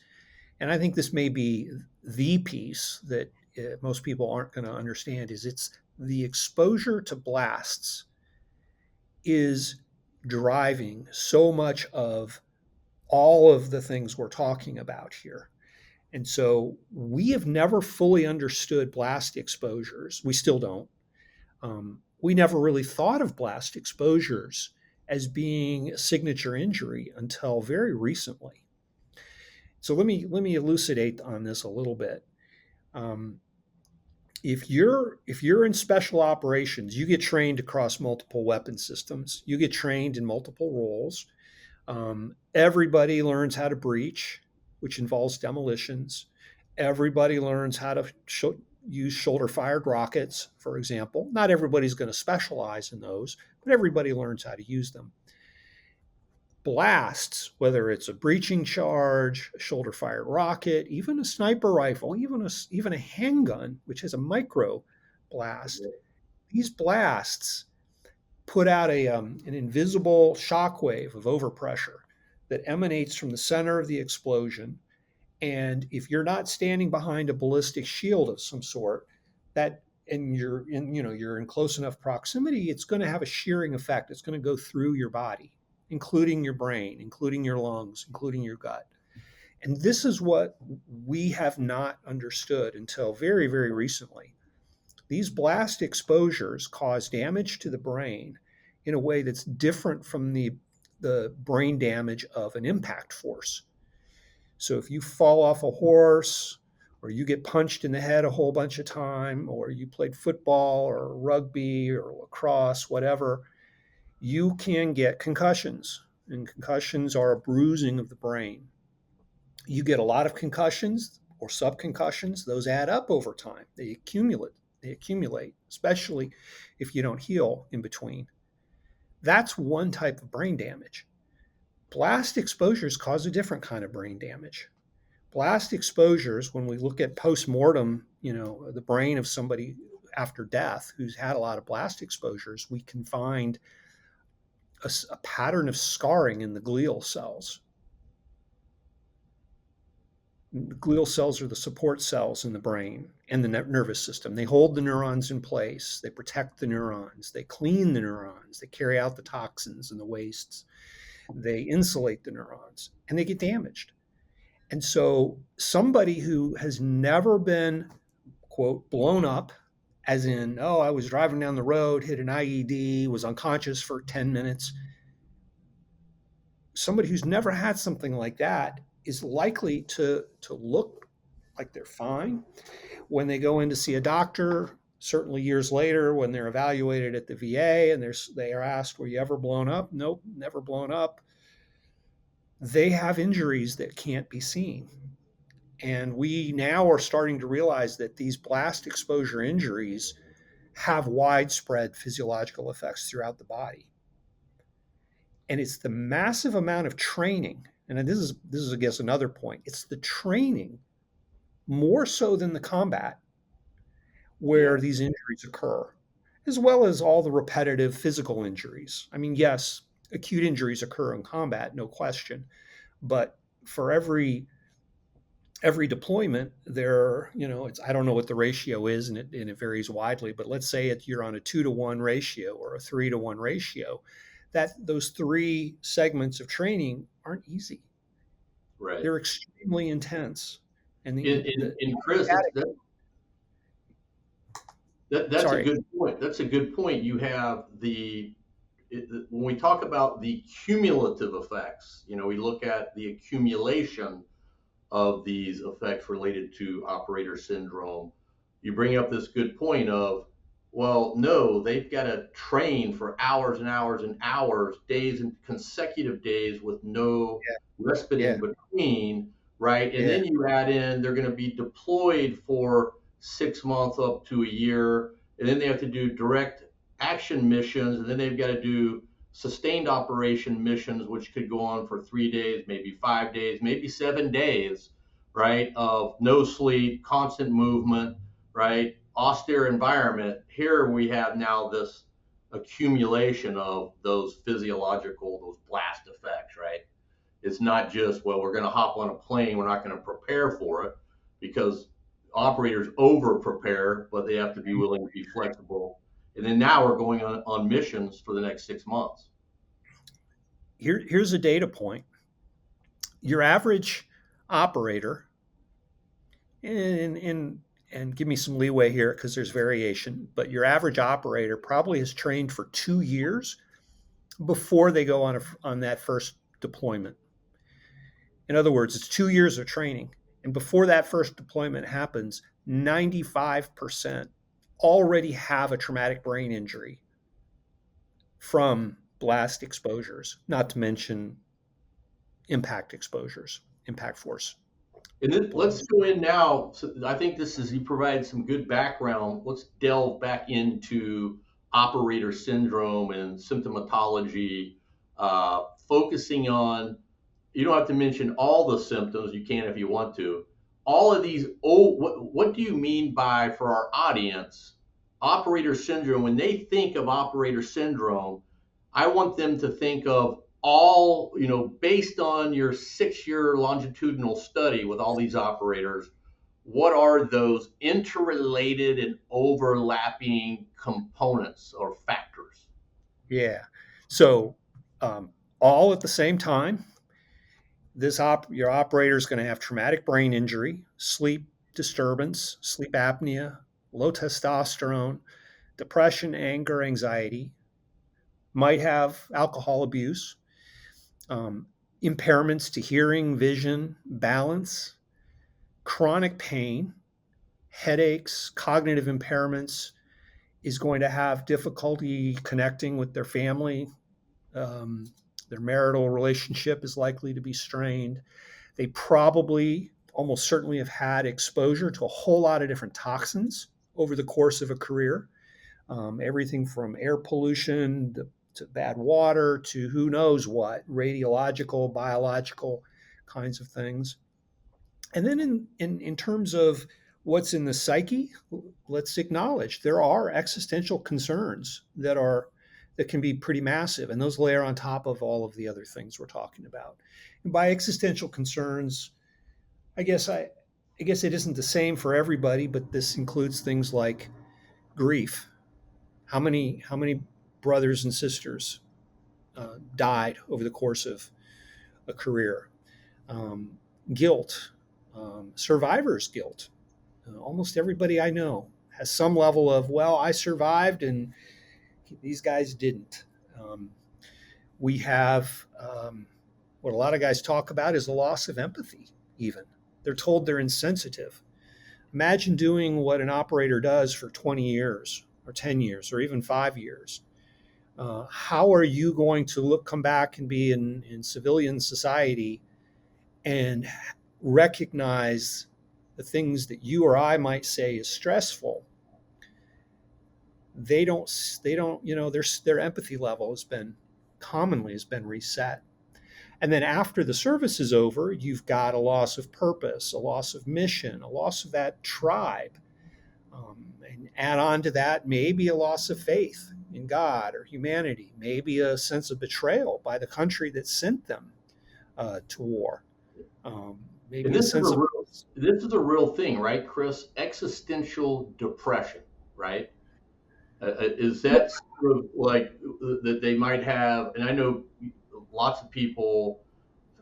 and I think this may be the piece that most people aren't going to understand, is it's the exposure to blasts is driving so much of all of the things we're talking about here. And so we have never fully understood blast exposures. We still don't. We never really thought of blast exposures as being a signature injury until very recently. So let me elucidate on this a little bit. If you're in special operations, you get trained across multiple weapon systems. You get trained in multiple roles. Everybody learns how to breach, which involves demolitions. Everybody learns how to use shoulder-fired rockets, for example. Not everybody's going to specialize in those, but everybody learns how to use them. Blasts, whether it's a breaching charge, a shoulder-fired rocket, even a sniper rifle, even a handgun, which has a micro blast, these blasts put out an invisible shockwave of overpressure that emanates from the center of the explosion. And if you're not standing behind a ballistic shield of some sort, and you're in close enough proximity, it's going to have a shearing effect. It's going to go through your body, including your brain, including your lungs, including your gut. And this is what we have not understood until very, very recently. These blast exposures cause damage to the brain in a way that's different from the brain damage of an impact force. So if you fall off a horse, or you get punched in the head a whole bunch of time, or you played football or rugby or lacrosse, whatever, you can get concussions. And concussions are a bruising of the brain. You get a lot of concussions or subconcussions, those add up over time. They accumulate, especially if you don't heal in between. That's one type of brain damage. Blast exposures cause a different kind of brain damage. Blast exposures, when we look at post-mortem, the brain of somebody after death who's had a lot of blast exposures, we can find a pattern of scarring in the glial cells. The glial cells are the support cells in the brain and the nervous system. They hold the neurons in place. They protect the neurons. They clean the neurons. They carry out the toxins and the wastes. They insulate the neurons, and they get damaged. And so somebody who has never been, quote, blown up, as in, oh, I was driving down the road, hit an IED, was unconscious for 10 minutes. Somebody who's never had something like that is likely to look like they're fine. When they go in to see a doctor, certainly years later, when they're evaluated at the VA and they are asked, were you ever blown up? Nope, never blown up. They have injuries that can't be seen. And we now are starting to realize that these blast exposure injuries have widespread physiological effects throughout the body. And it's the massive amount of training, and this is I guess another point. It's the training more so than the combat where Yeah. these injuries occur, as well as all the repetitive physical injuries. I mean, yes, acute injuries occur in combat, no question, but for every deployment there, I don't know what the ratio is, and it varies widely, but let's say you're on a 2-to-1 ratio or a 3-to-1 ratio, that those three segments of training aren't easy. Right. They're extremely intense. And In Chris, that's a sorry. good point. That's a good point. You have when we talk about the cumulative effects, we look at the accumulation of these effects related to operator syndrome. You bring up this good point of, well, no, they've got to train for hours and hours and hours, days and consecutive days with no respite Yeah, in between, right? And yeah, then you add in, they're going to be deployed for 6 months up to a year, and then they have to do direct action missions, and then they've got to do sustained operation missions, which could go on for 3 days, maybe 5 days, maybe 7 days, right? Of no sleep, constant movement, right? Austere environment. Here we have now this accumulation of those physiological, those blast effects, right? It's not just, well, we're going to hop on a plane, we're not going to prepare for it, because operators over prepare, but they have to be willing to be flexible. And then now we're going on missions for the next 6 months. Here's a data point. Your average operator, and give me some leeway here because there's variation, but your average operator probably has trained for 2 years before they go on that first deployment. In other words, it's 2 years of training. And before that first deployment happens, 95% already have a traumatic brain injury from blast exposures, not to mention impact exposures, impact force. And then let's Blows. go in now. So I think you provided some good background. Let's delve back into operator syndrome and symptomatology, focusing on, you don't have to mention all the symptoms, you can if you want to. All of these, what do you mean by, for our audience, operator syndrome? When they think of operator syndrome, I want them to think of all, based on your 6-year longitudinal study with all these operators, what are those interrelated and overlapping components or factors? Yeah. So, all at the same time, your operator is going to have traumatic brain injury, sleep disturbance, sleep apnea, low testosterone, depression, anger, anxiety, might have alcohol abuse, um, impairments to hearing, vision, balance, chronic pain, headaches, cognitive impairments, is going to have difficulty connecting with their family. Um, their marital relationship is likely to be strained. They probably, almost certainly, have had exposure to a whole lot of different toxins over the course of a career. Everything from air pollution to bad water to who knows what, radiological, biological kinds of things. And then in terms of what's in the psyche, let's acknowledge there are existential concerns that can be pretty massive, and those layer on top of all of the other things we're talking about. And by existential concerns, I guess it isn't the same for everybody, but this includes things like grief. How many brothers and sisters died over the course of a career? Um, Guilt, survivor's guilt. Almost everybody I know has some level of, well, I survived and these guys didn't. We have what a lot of guys talk about is the loss of empathy, even. They're told they're insensitive. Imagine doing what an operator does for 20 years or 10 years or even 5 years. How are you going to come back and be in civilian society and recognize the things that you or I might say is stressful they don't, their empathy level has been reset. And then after the service is over, you've got a loss of purpose, a loss of mission, a loss of that tribe. And add on to that, maybe a loss of faith in God or humanity, maybe a sense of betrayal by the country that sent them to war. Maybe And a sense of this is a real thing, right, Chris? Existential depression, right? Is that sort of like that they might have? And I know lots of people,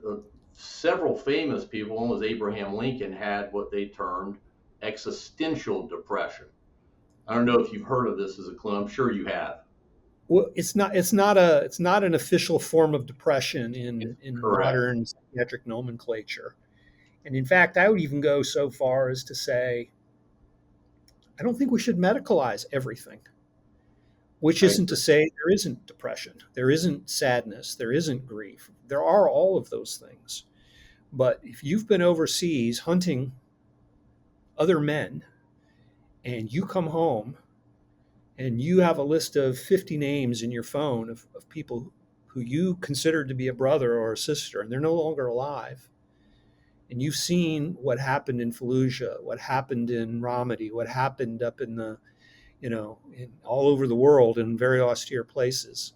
uh, several famous people, one was Abraham Lincoln, had what they termed existential depression. I don't know if you've heard of this as a clue. I'm sure you have. well, it's not an official form of depression in Correct. modern psychiatric nomenclature. And in fact, I would even go so far as to say, I don't think we should medicalize everything, which I, isn't to say there isn't depression, there isn't sadness, there isn't grief. There are all of those things. But if you've been overseas hunting other men and you come home and you have a list of 50 names in your phone of people who you considered to be a brother or a sister, and they're no longer alive, and you've seen what happened in Fallujah, what happened in Ramadi, what happened up in all over the world in very austere places,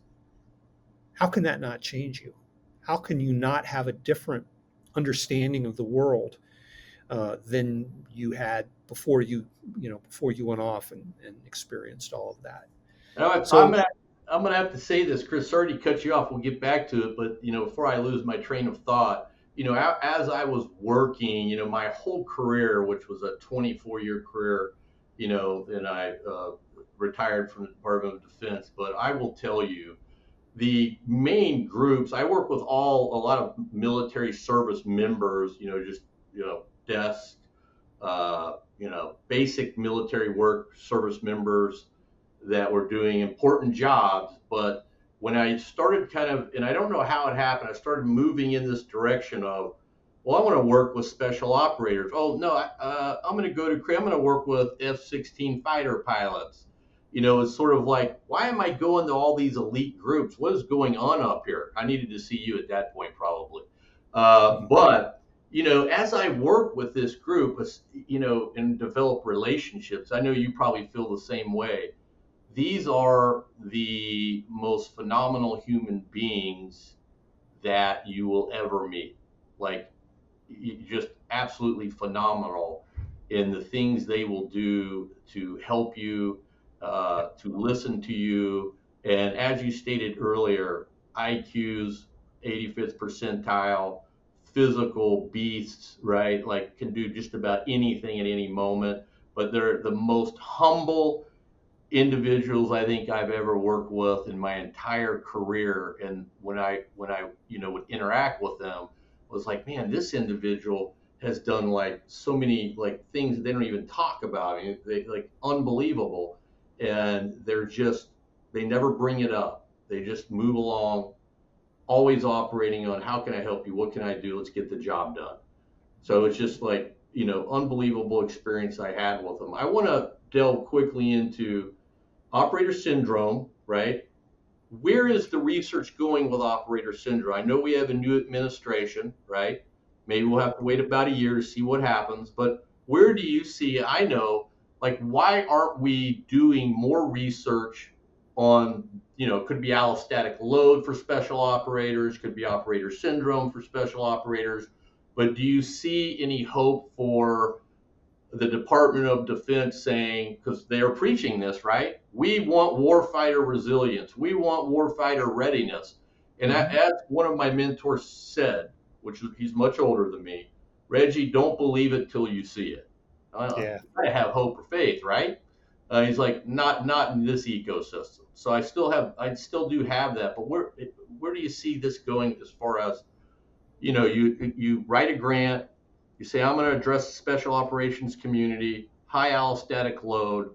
how can that not change you? How can you not have a different understanding of the world than you had before you went off and experienced all of that? I'm So gonna have to say this, Chris. Sorry to cut you off. We'll get back to it, but before I lose my train of thought, as I was working, my whole career, which was a 24-year career, and I retired from the Department of Defense. But I will tell you, the main groups I work with, a lot of military service members, just desk, basic military work service members that were doing important jobs. But when I started and I don't know how it happened, I started moving in this direction of, well, I want to work with special operators. Oh no, I'm going to I'm going to work with F-16 fighter pilots. It's sort of like, why am I going to all these elite groups? What is going on up here? I needed to see you at that point, probably. But as I work with this group, and develop relationships, I know you probably feel the same way. These are the most phenomenal human beings that you will ever meet. Like, just absolutely phenomenal in the things they will do to help you, to listen to you. And as you stated earlier, IQs, 85th percentile, physical beasts, right? Like, can do just about anything at any moment, but they're the most humble individuals I think I've ever worked with in my entire career. And when I would interact with them, was like, man, this individual has done like so many like things that they don't even talk about. I mean, they like unbelievable, and they never bring it up. They just move along, always operating on, how can I help you? What can I do? Let's get the job done. So it's just like, unbelievable experience I had with them. I want to delve quickly into operator syndrome, right? Where is the research going with operator syndrome? I know we have a new administration, right? Maybe we'll have to wait about a year to see what happens, but where do you see, I know, like, why aren't we doing more research on, could be allostatic load for special operators, could be operator syndrome for special operators, but do you see any hope for the Department of Defense saying, because they are preaching this, right? We want warfighter resilience. We want warfighter readiness. And as one of my mentors said, he's much older than me, Reggie, don't believe it till you see it. yeah, I have hope or faith, right? He's like, not in this ecosystem. So I still do have that. But where do you see this going as far as, you write a grant, you say, I'm going to address the special operations community, high allostatic load,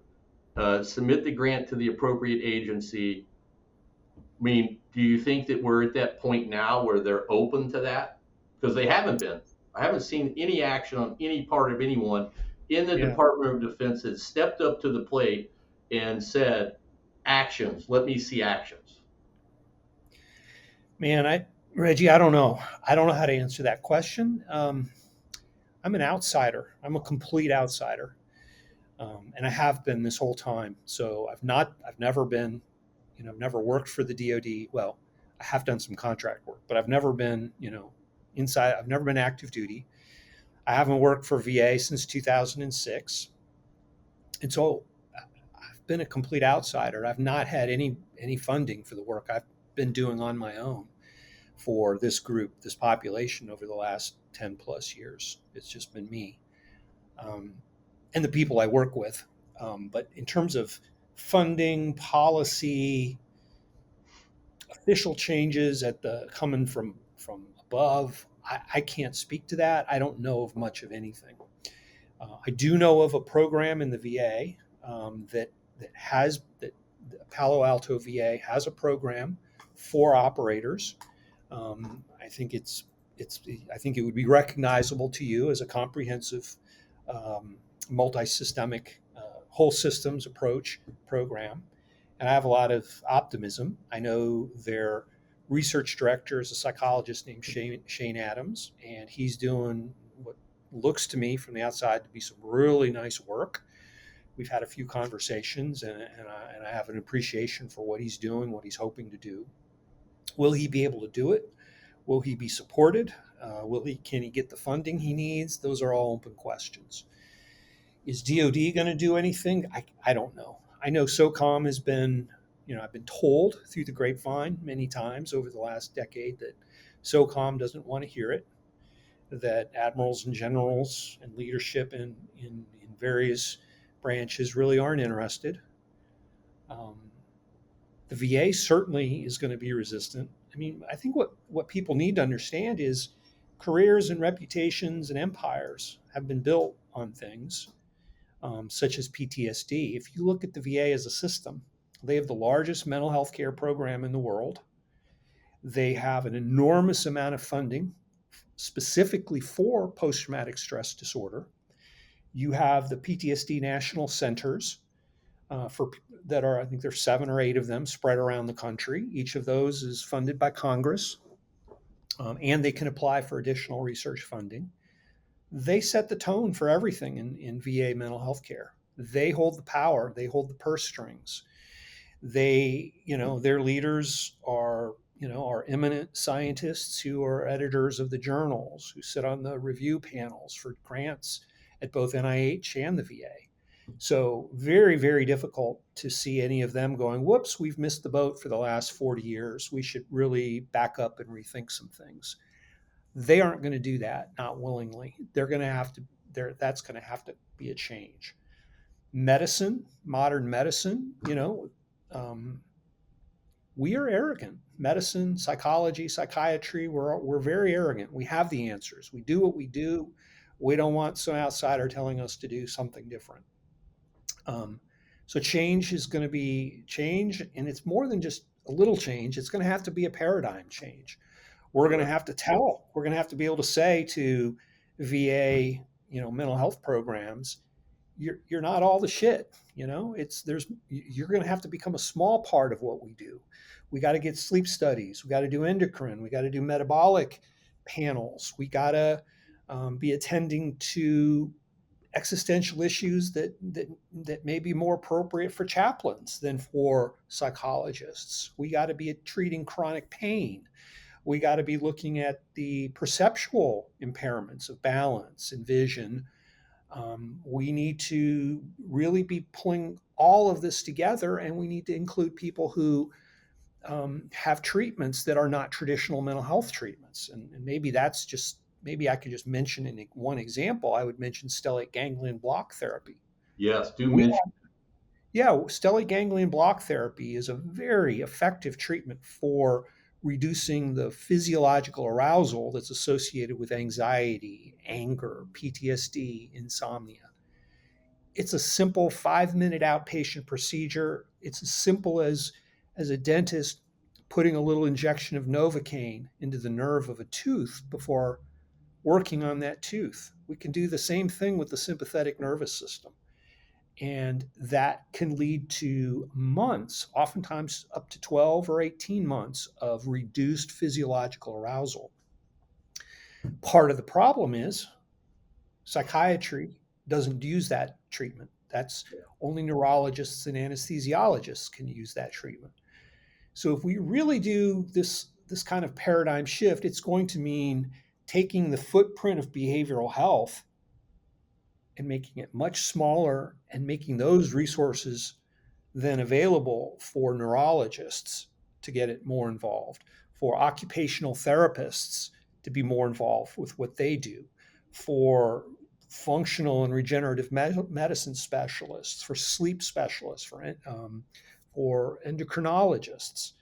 submit the grant to the appropriate agency. I mean, do you think that we're at that point now where they're open to that? Because they haven't been. I haven't seen any action on any part of anyone in the yeah. Department of Defense that stepped up to the plate and said, actions. Let me see actions. Man, Reggie, I don't know. I don't know how to answer that question. I'm an outsider. I'm a complete outsider, and I have been this whole time. So I've never been, I've never worked for the DoD. Well, I have done some contract work, but I've never been, inside. I've never been active duty. I haven't worked for VA since 2006, and so I've been a complete outsider. I've not had any funding for the work I've been doing on my own for this group, this population over the last 10 plus years. It's just been me, um, and the people I work with. But in terms of funding, policy, official changes at the coming from above, I can't speak to that. I don't know of much of anything. I do know of a program in the VA that Palo Alto VA has a program for operators. I think I think it would be recognizable to you as a comprehensive, multi-systemic, whole systems approach program. And I have a lot of optimism. I know their research director is a psychologist named Shane Adams, and he's doing what looks to me from the outside to be some really nice work. We've had a few conversations, and I have an appreciation for what he's doing, what he's hoping to do. Will he be able to do it? Will he be supported? Can he get the funding he needs? Those are all open questions. Is DoD going to do anything? I don't know. I know SOCOM has been, I've been told through the grapevine many times over the last decade that SOCOM doesn't want to hear it, that admirals and generals and leadership in various branches really aren't interested. The VA certainly is going to be resistant. I mean, I think what people need to understand is careers and reputations and empires have been built on things such as PTSD. If you look at the VA as a system, they have the largest mental health care program in the world. They have an enormous amount of funding specifically for post-traumatic stress disorder. You have the PTSD national centers I think there's 7 or 8 of them spread around the country. Each of those is funded by Congress, and they can apply for additional research funding. They set the tone for everything in VA mental health care. They hold the power. They hold the purse strings. Their leaders are eminent scientists who are editors of the journals, who sit on the review panels for grants at both NIH and the VA. So very, very difficult to see any of them going, whoops, we've missed the boat for the last 40 years. We should really back up and rethink some things. They aren't going to do that, not willingly. They're going to have to, that's going to have to be a change. Medicine, modern medicine, we are arrogant. Medicine, psychology, psychiatry, we're very arrogant. We have the answers. We do what we do. We don't want some outsider telling us to do something different. So change is going to be change, and it's more than just a little change. It's going to have to be a paradigm change. We're going to have to be able to say to VA, mental health programs, you're not all the shit. You're going to have to become a small part of what we do. We got to get sleep studies. We got to do endocrine. We got to do metabolic panels. We got to be attending to existential issues that may be more appropriate for chaplains than for psychologists. We got to be treating chronic pain. We got to be looking at the perceptual impairments of balance and vision. We need to really be pulling all of this together, and we need to include people who have treatments that are not traditional mental health treatments. And maybe I could just mention in one example, I would mention stellate ganglion block therapy. Yes, do mention. Stellate ganglion block therapy is a very effective treatment for reducing the physiological arousal that's associated with anxiety, anger, PTSD, insomnia. It's a simple 5-minute outpatient procedure. It's as simple as a dentist putting a little injection of Novocaine into the nerve of a tooth before working on that tooth. We can do the same thing with the sympathetic nervous system. And that can lead to months, oftentimes up to 12 or 18 months of reduced physiological arousal. Part of the problem is psychiatry doesn't use that treatment. That's only neurologists and anesthesiologists can use that treatment. So if we really do this kind of paradigm shift, it's going to mean taking the footprint of behavioral health and making it much smaller and making those resources then available for neurologists to get it more involved, for occupational therapists to be more involved with what they do, for functional and regenerative medicine specialists, for sleep specialists, for endocrinologists,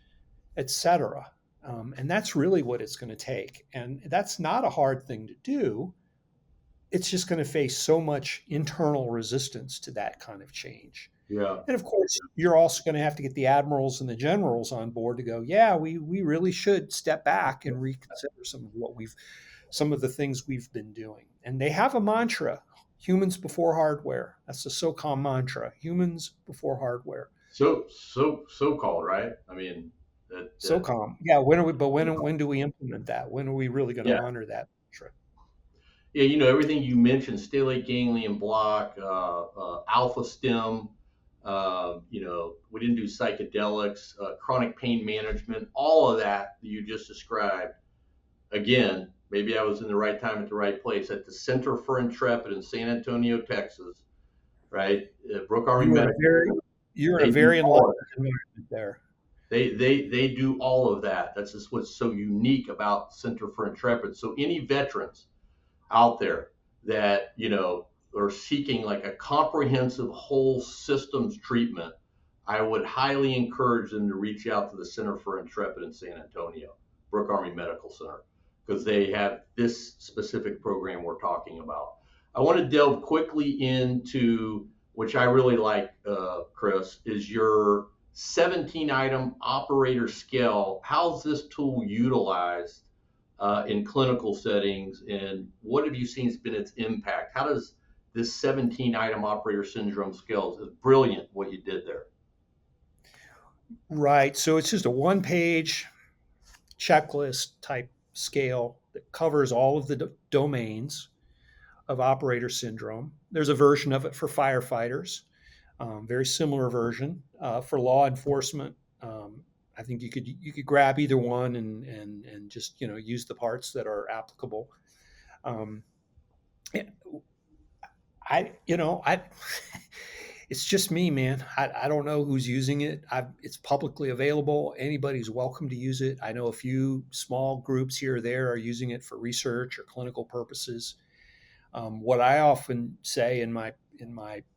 et cetera. And that's really what it's going to take. And that's not a hard thing to do. It's just going to face so much internal resistance to that kind of change. Yeah. And of course, you're also going to have to get the admirals and the generals on board to go, yeah, we really should step back and reconsider some of the things we've been doing. And they have a mantra, humans before hardware. That's the SOCOM mantra, humans before hardware. So called, right? I mean, SOCOM. Yeah, when do we implement that? When are we really going to honor that mantra? Yeah, everything you mentioned, stellate ganglion block, alpha stem, we didn't do psychedelics, chronic pain management, all of that you just described. Again, maybe I was in the right time at the right place at the Center for Intrepid in San Antonio, Texas, right? Brooke Army Medical. You're in a very enlightened environment there. They do all of that. That's just what's so unique about Center for Intrepid. So any veterans out there that are seeking like a comprehensive whole systems treatment, I would highly encourage them to reach out to the Center for Intrepid in San Antonio, Brooke Army Medical Center, because they have this specific program we're talking about. I want to delve quickly into, which I really like, Chris, is your 17-item operator scale. How's this tool utilized in clinical settings, and what have you seen has been its impact? How does this 17-item operator syndrome scale, is brilliant what you did there. Right. So it's just a one-page checklist type scale that covers all of the domains of operator syndrome. There's a version of it for firefighters, very similar version for law enforcement. I think you could grab either one and just use the parts that are applicable. It's just me, man. I don't know who's using it. It's publicly available. Anybody's welcome to use it. I know a few small groups here or there are using it for research or clinical purposes. What I often say in my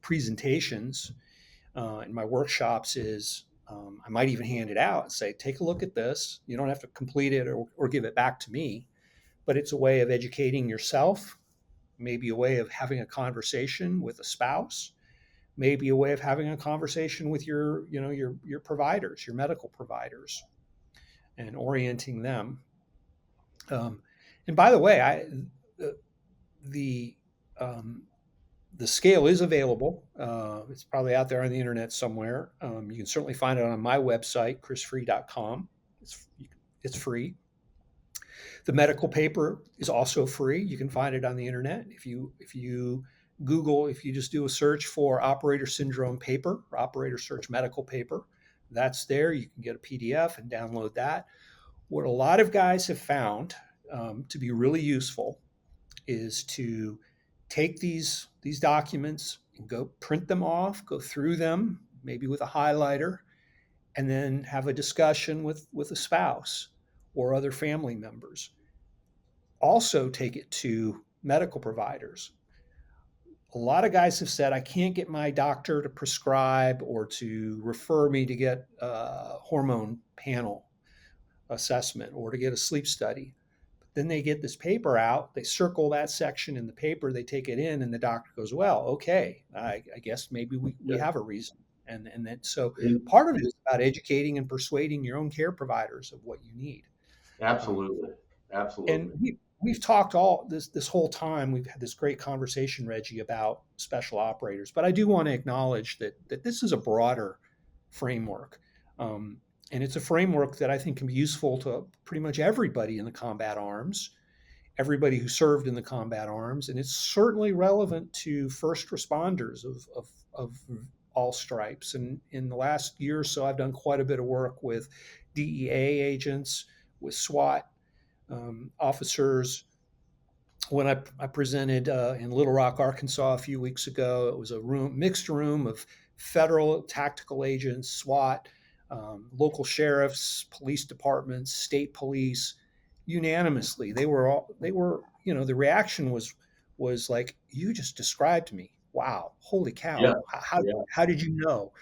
presentations, in my workshops is, I might even hand it out and say, take a look at this. You don't have to complete it or give it back to me, but it's a way of educating yourself, maybe a way of having a conversation with a spouse, maybe a way of having a conversation with your providers, your medical providers, and orienting them. And by the way, the scale is available. It's probably out there on the internet somewhere. You can certainly find it on my website, chrisfrueh.com. It's free. The medical paper is also free. You can find it on the internet. If you Google, if you just do a search for operator syndrome paper, or operator search medical paper, that's there. You can get a PDF and download that. What a lot of guys have found to be really useful is to take these documents and go print them off, go through them, maybe with a highlighter, and then have a discussion with a spouse or other family members. Also take it to medical providers. A lot of guys have said, I can't get my doctor to prescribe or to refer me to get a hormone panel assessment or to get a sleep study. Then they get this paper out, they circle that section in the paper, they take it in, and the doctor goes, well, okay, I guess maybe we have a reason. And then so part of it is about educating and persuading your own care providers of what you need. Absolutely. And we've talked all this whole time. We've had this great conversation, Reggie, about special operators. But I do want to acknowledge that this is a broader framework, um, and it's a framework that I think can be useful to pretty much everybody in the combat arms, everybody who served in the combat arms, and it's certainly relevant to first responders of all stripes. And in the last year or so, I've done quite a bit of work with DEA agents, with SWAT officers. When I presented in Little Rock, Arkansas a few weeks ago, it was a mixed room of federal tactical agents, SWAT, local sheriffs, police departments, state police. Unanimously, they were, the reaction was like, you just described me. Wow, holy Yeah, cow! How yeah. how did you know?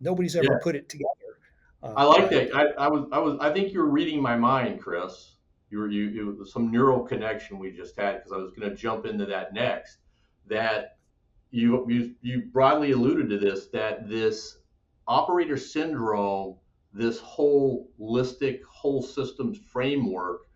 Nobody's ever Yeah. put it together. I like Like, that. I think you're reading my mind, Chris. It was some neural connection we just had because I was going to jump into that next. That you broadly alluded to this, that this operator syndrome, this holistic whole systems framework,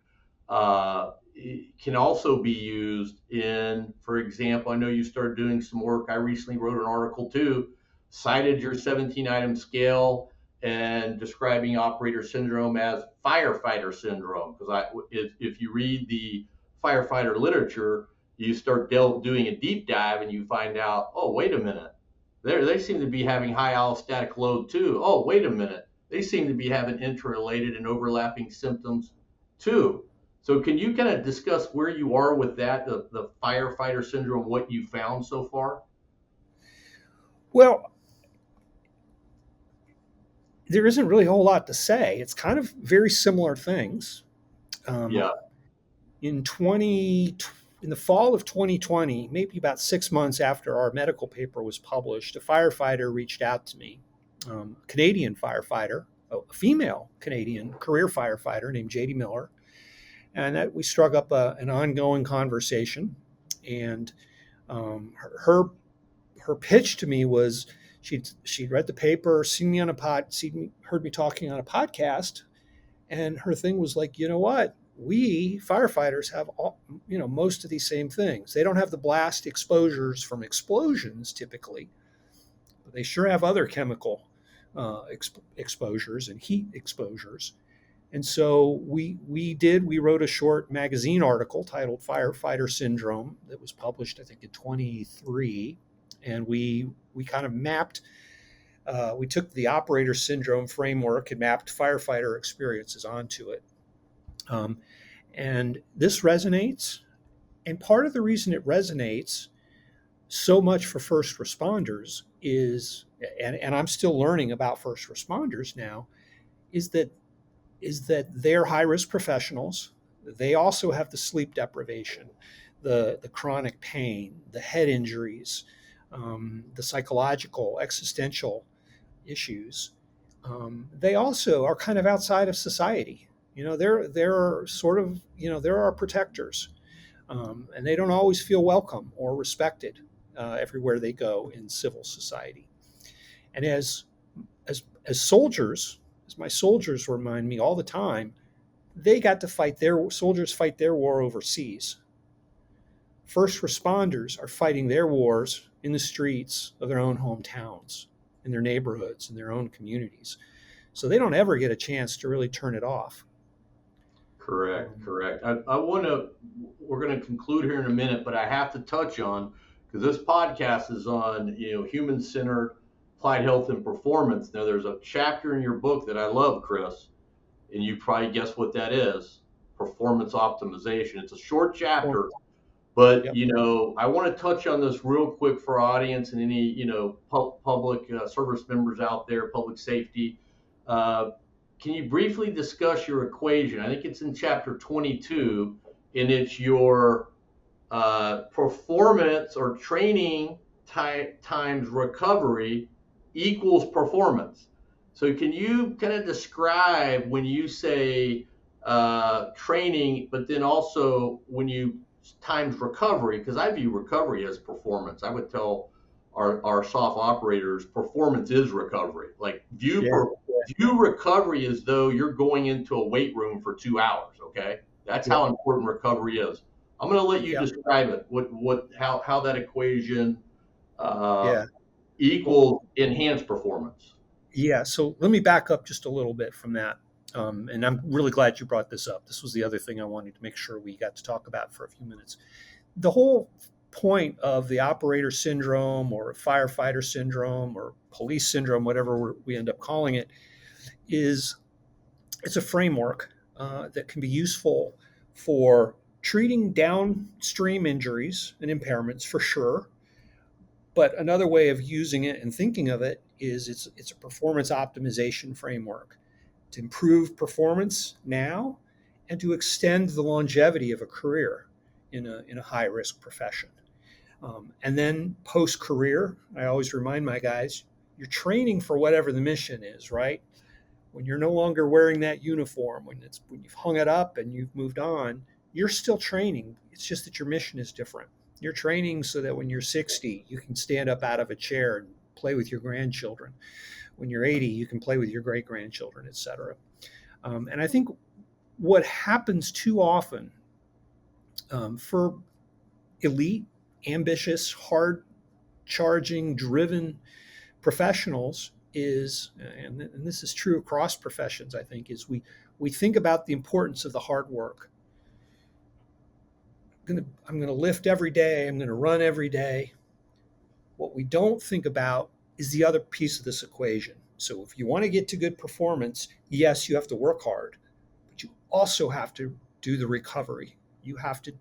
can also be used in, for example, I know you started doing some work. I recently wrote an article too, cited your 17 item scale and describing operator syndrome as firefighter syndrome. Because if you read the firefighter literature, you start doing a deep dive and you find out, oh, wait a minute, they seem to be having high allostatic load too. Oh, wait a minute, they seem to be having interrelated and overlapping symptoms too. So can you kind of discuss where you are with that, the firefighter syndrome, what you found so far? well, there isn't really a whole lot to say. It's kind of very similar things. Um, Yeah, in 20 in the fall of 2020, maybe about 6 months after our medical paper was published, a firefighter reached out to me, a Canadian firefighter, a female Canadian career firefighter named JD Miller, and that we struck up an ongoing conversation. And her pitch to me was she'd read the paper, heard me talking on a podcast, and her thing was like, you know what? We firefighters have most of these same things. They don't have the blast exposures from explosions typically, but they sure have other chemical exposures and heat exposures. And so we wrote a short magazine article titled Firefighter Syndrome that was published, I think, in 23. And we kind of mapped, we took the operator syndrome framework and mapped firefighter experiences onto it. And this resonates. And part of the reason it resonates so much for first responders is, and I'm still learning about first responders now, is that they're high risk professionals. They also have the sleep deprivation, the chronic pain, the head injuries, the psychological, existential issues. They also are kind of outside of society. They're sort of, they're our protectors, and they don't always feel welcome or respected everywhere they go in civil society. And as soldiers, as my soldiers remind me all the time, they got to fight their war overseas. First responders are fighting their wars in the streets of their own hometowns, in their neighborhoods, in their own communities. So they don't ever get a chance to really turn it off. correct. We're going to conclude here in a minute, but I have to touch on, because this podcast is on, human-centered applied health and performance. Now, there's a chapter in your book that I love, Chris, and you probably guess what that is: performance optimization. It's a short chapter, but Yep. I want to touch on this real quick for our audience and any public service members out there, public safety. Can you briefly discuss your equation? I think it's in chapter 22, and it's your performance or training times recovery equals performance. So can you kind of describe when you say training, but then also when you times recovery? Because I view recovery as performance. I would tell our soft operators performance is recovery. Like view recovery as though you're going into a weight room for 2 hours. Okay. That's Yeah. how important recovery is. I'm going to let you Yeah. describe it. How that equation uh, Yeah. Well, equals enhanced performance. yeah. So let me back up just a little bit from that. And I'm really glad you brought this up. This was the other thing I wanted to make sure we got to talk about for a few minutes. The whole point of the operator syndrome or firefighter syndrome or police syndrome, whatever we end up calling it, is it's a framework that can be useful for treating downstream injuries and impairments for sure. But another way of using it and thinking of it is it's a performance optimization framework to improve performance now and to extend the longevity of a career in a high risk profession. And then post career, I always remind my guys, you're training for whatever the mission is, right? When you're no longer wearing that uniform, when you've hung it up and you've moved on, you're still training. It's just that your mission is different. You're training so that when you're 60, you can stand up out of a chair and play with your grandchildren. When you're 80, you can play with your great grandchildren, et cetera. And I think what happens too often for elite, ambitious, hard charging, driven professionals is, and this is true across professions, I think, is we think about the importance of the hard work. I'm going to lift every day. I'm going to run every day. What we don't think about is the other piece of this equation. So if you want to get to good performance, yes, you have to work hard, but you also have to do the recovery. You have to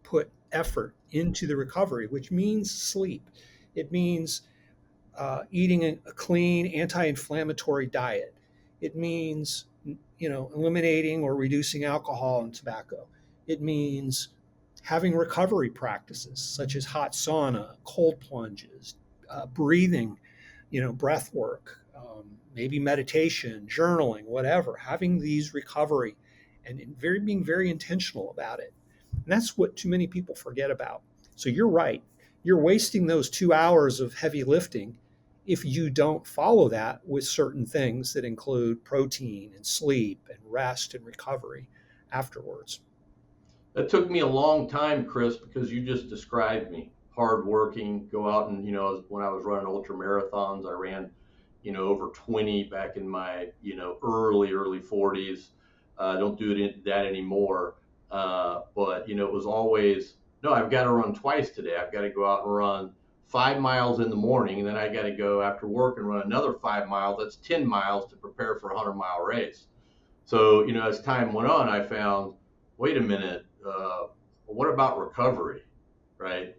put effort into the recovery, which means sleep. It means eating a clean, anti-inflammatory diet. It means, eliminating or reducing alcohol and tobacco. It means having recovery practices such as hot sauna, cold plunges, breathing, breath work, maybe meditation, journaling, whatever. Having these recovery and being very intentional about it. And that's what too many people forget about. So you're right. You're wasting those 2 hours of heavy lifting if you don't follow that with certain things that include protein and sleep and rest and recovery afterwards. That took me a long time, Chris, because you just described me. Hardworking, go out and, when I was running ultra marathons, I ran, over 20 back in my, early 40s. Don't do that anymore. But, it was always, no, I've got to run twice today. I've got to go out and run 5 miles in the morning, and then I got to go after work and run another 5 miles. That's 10 miles to prepare for a 100-mile race. So, as time went on, I found, wait a minute, what about recovery, right?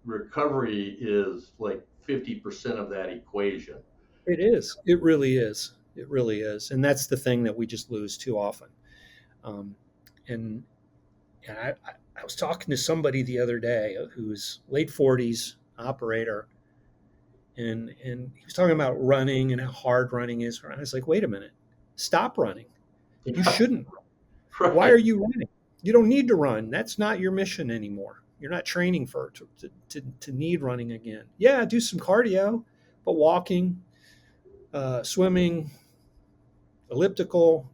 Recovery is like 50% of that equation. It is. It really is. It really is. And that's the thing that we just lose too often. Um, and and I was talking to somebody the other day who's late 40s operator, and he was talking about running and how hard running is. And I was like, wait a minute, stop running. You shouldn't. Right. Why are you running? You don't need to run. That's not your mission anymore. You're not training to need running again. Yeah, do some cardio, but walking, swimming, elliptical,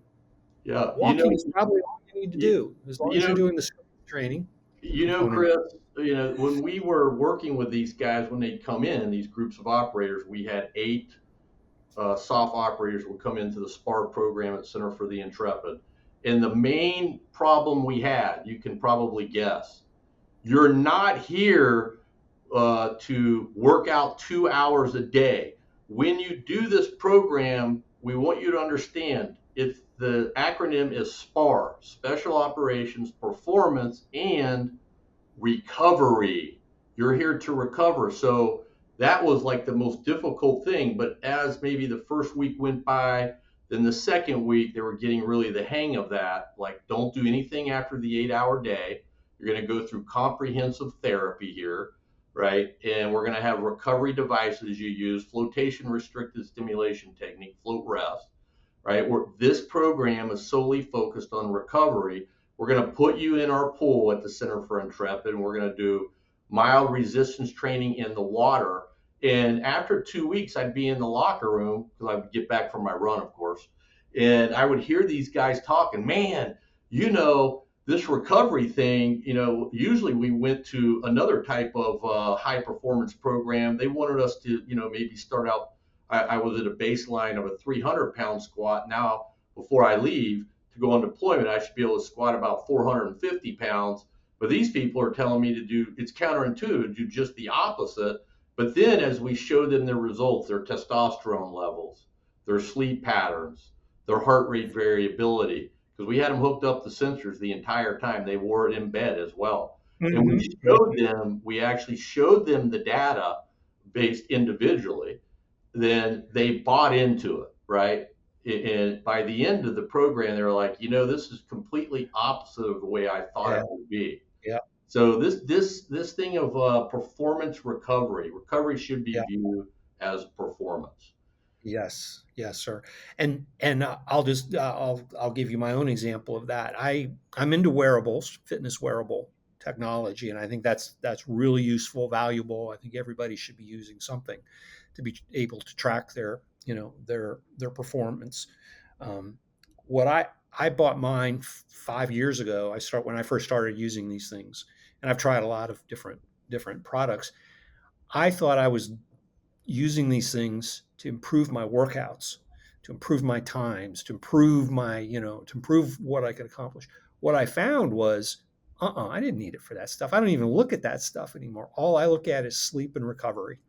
Yeah. walking is probably all you need to do as long you as you're know, doing the strength training component. Chris, when we were working with these guys, when they'd come in, these groups of operators, we had 8 soft operators would come into the SPAR program at Center for the Intrepid. And the main problem we had, you can probably guess, you're not here to work out 2 hours a day. When you do this program, we want you to understand the acronym is SPAR, Special Operations Performance and Recovery. You're here to recover. So that was like the most difficult thing. But as maybe the first week went by, then the second week, they were getting really the hang of that. Like, don't do anything after the 8-hour day. You're going to go through comprehensive therapy here, right? And we're going to have recovery devices you use, flotation restricted stimulation technique, float rest, right? This program is solely focused on recovery. We're going to put you in our pool at the Center for Intrepid, and we're going to do mild resistance training in the water. And after 2 weeks, I'd be in the locker room because I would get back from my run, of course. And I would hear these guys talking, man, this recovery thing, usually we went to another type of high performance program. They wanted us to, maybe start out. I was at a baseline of a 300-pound squat. Now, before I leave to go on deployment, I should be able to squat about 450 pounds. But these people are telling me to do, it's counterintuitive, do just the opposite. But then as we showed them their results, their testosterone levels, their sleep patterns, their heart rate variability, because we had them hooked up to sensors the entire time. They wore it in bed as well. And we actually showed them the data based individually. Then they bought into it, right? And by the end of the program, they were like, this is completely opposite of the way I thought Yeah. it would be. Yeah. So this thing of performance recovery should be Yeah. viewed as performance. Yes, yes, sir. And I'll give you my own example of that. I'm into wearables, fitness wearable technology, and I think that's really useful, valuable. I think everybody should be using something to be able to track their performance. Um, what I bought mine 5 years ago. When I first started using these things, and I've tried a lot of different products. I thought I was using these things to improve my workouts, to improve my times, to improve what I could accomplish. What I found was, I didn't need it for that stuff. I don't even look at that stuff anymore. All I look at is sleep and recovery.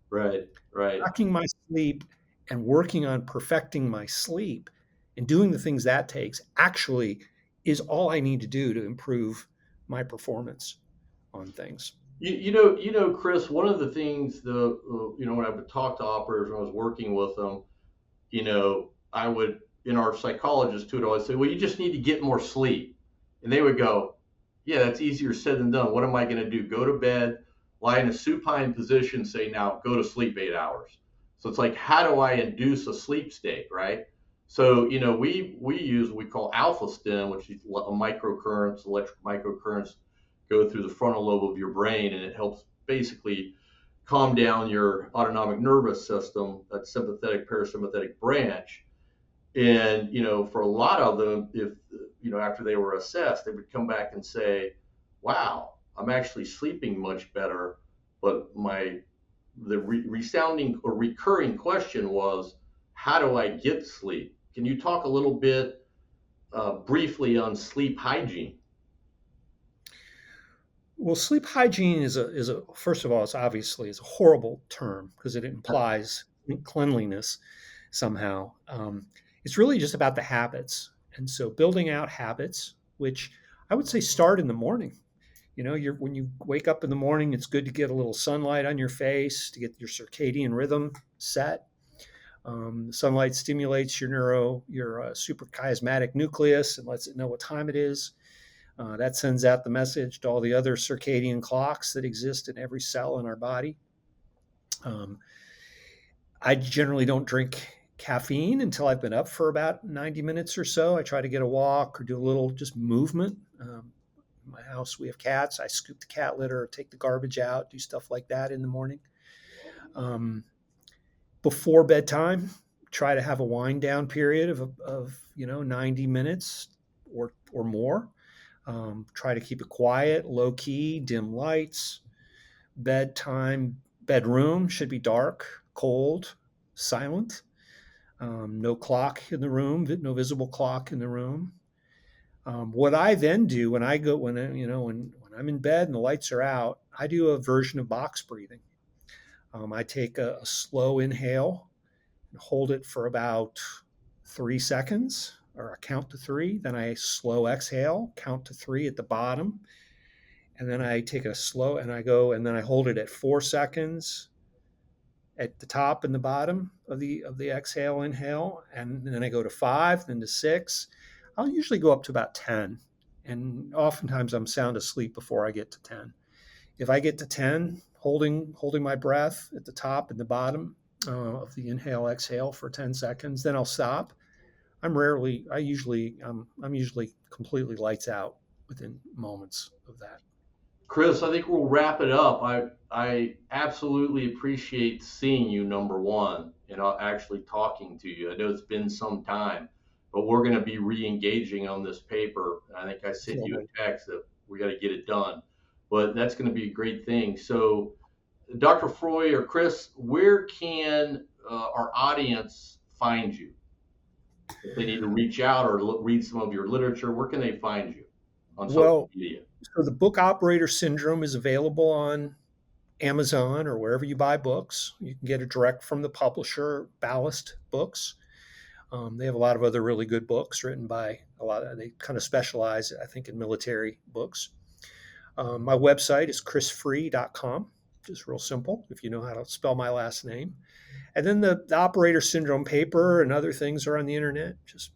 Right, right. Tracking my sleep and working on perfecting my sleep and doing the things that takes actually is all I need to do to improve my performance on things. Chris, one of the things when I would talk to operators when I was working with them, I would, in our psychologist too, I'd always say, well, you just need to get more sleep. And they would go, yeah, that's easier said than done. What am I going to do? Go to bed, lie in a supine position, say, now go to sleep 8 hours. So it's like, how do I induce a sleep state, right? So, we use what we call alpha stim, which is microcurrents, electric microcurrents go through the frontal lobe of your brain, and it helps basically calm down your autonomic nervous system, that sympathetic parasympathetic branch. And for a lot of them, if after they were assessed, they would come back and say, wow, I'm actually sleeping much better. But the resounding or recurring question was, how do I get sleep? Can you talk a little bit briefly on sleep hygiene? Well, sleep hygiene is a first of all, it's a horrible term because it implies cleanliness somehow. It's really just about the habits, and so building out habits, which I would say start in the morning. When you wake up in the morning, it's good to get a little sunlight on your face to get your circadian rhythm set. Sunlight stimulates your suprachiasmatic nucleus and lets it know what time it is. That sends out the message to all the other circadian clocks that exist in every cell in our body. I generally don't drink caffeine until I've been up for about 90 minutes or so. I try to get a walk or do a little just movement. In my house, we have cats. I scoop the cat litter, take the garbage out, do stuff like that in the morning. Before bedtime, try to have a wind down period of 90 minutes or more. Try to keep it quiet, low key, dim lights. Bedroom should be dark, cold, silent. No clock in the room, no visible clock in the room. What I then do when I'm in bed and the lights are out, I do a version of box breathing. I take a slow inhale and hold it for about 3 seconds, or I count to 3. Then I slow exhale, count to 3 at the bottom. And then I take a slow and then I hold it at 4 seconds at the top and the bottom of the exhale, inhale. And then I go to 5, then to 6. I'll usually go up to about 10. And oftentimes I'm sound asleep before I get to 10. If I get to 10, holding my breath at the top and the bottom of the inhale, exhale for 10 seconds, then I'll stop. I'm usually completely lights out within moments of that. Chris, I think we'll wrap it up. I absolutely appreciate seeing you, number one, and actually talking to you. I know it's been some time, but we're going to be re-engaging on this paper. I think I sent you a text that we got to get it done, but that's going to be a great thing. So Dr. Frueh or Chris, where can our audience find you? If they need to reach out or read some of your literature, where can they find you on social media? So the book Operator Syndrome is available on Amazon or wherever you buy books. You can get it direct from the publisher, Ballast Books. They have a lot of other really good books written by they kind of specialize, I think, in military books. My website is chrisfrueh.com, just real simple if you know how to spell my last name. And then the Operator Syndrome paper and other things are on the internet. Just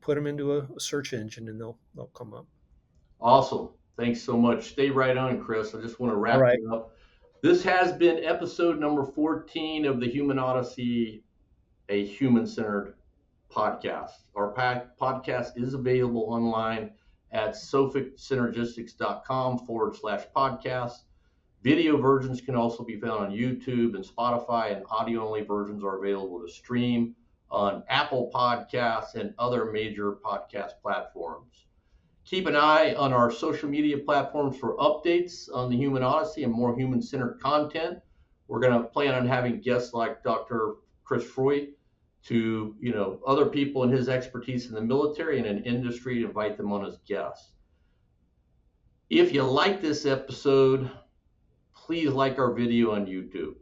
put them into a search engine and they'll come up. Awesome. Thanks so much. Stay right on, Chris. I just want to wrap it up. This has been episode number 14 of the Human Odyssey, a human-centered podcast. Our podcast is available online at sophicsynergistics.com/podcast. Video versions can also be found on YouTube and Spotify, and audio-only versions are available to stream on Apple Podcasts and other major podcast platforms. Keep an eye on our social media platforms for updates on the Human Odyssey and more human-centered content. We're going to plan on having guests like Dr. Chris Frueh to, other people in his expertise in the military and in industry to invite them on as guests. If you like this episode, please like our video on YouTube.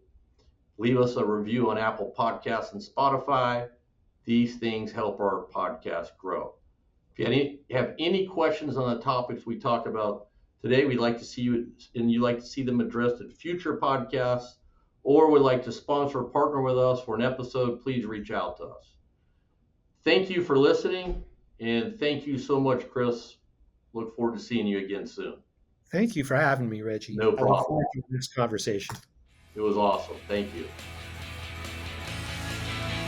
Leave us a review on Apple Podcasts and Spotify. These things help our podcast grow. If you have any questions on the topics we talked about today, we'd like to see you, and you'd like to see them addressed in future podcasts, or would like to sponsor or partner with us for an episode, please reach out to us. Thank you for listening, and thank you so much, Chris. Look forward to seeing you again soon. Thank you for having me, Reggie. No problem. I look forward to this conversation. It was awesome. Thank you.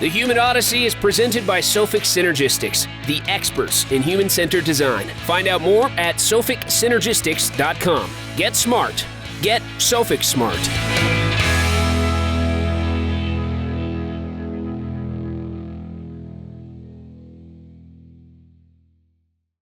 The Human Odyssey is presented by Sophic Synergistics, the experts in human-centered design. Find out more at sophicsynergistics.com. Get smart. Get Sophic smart.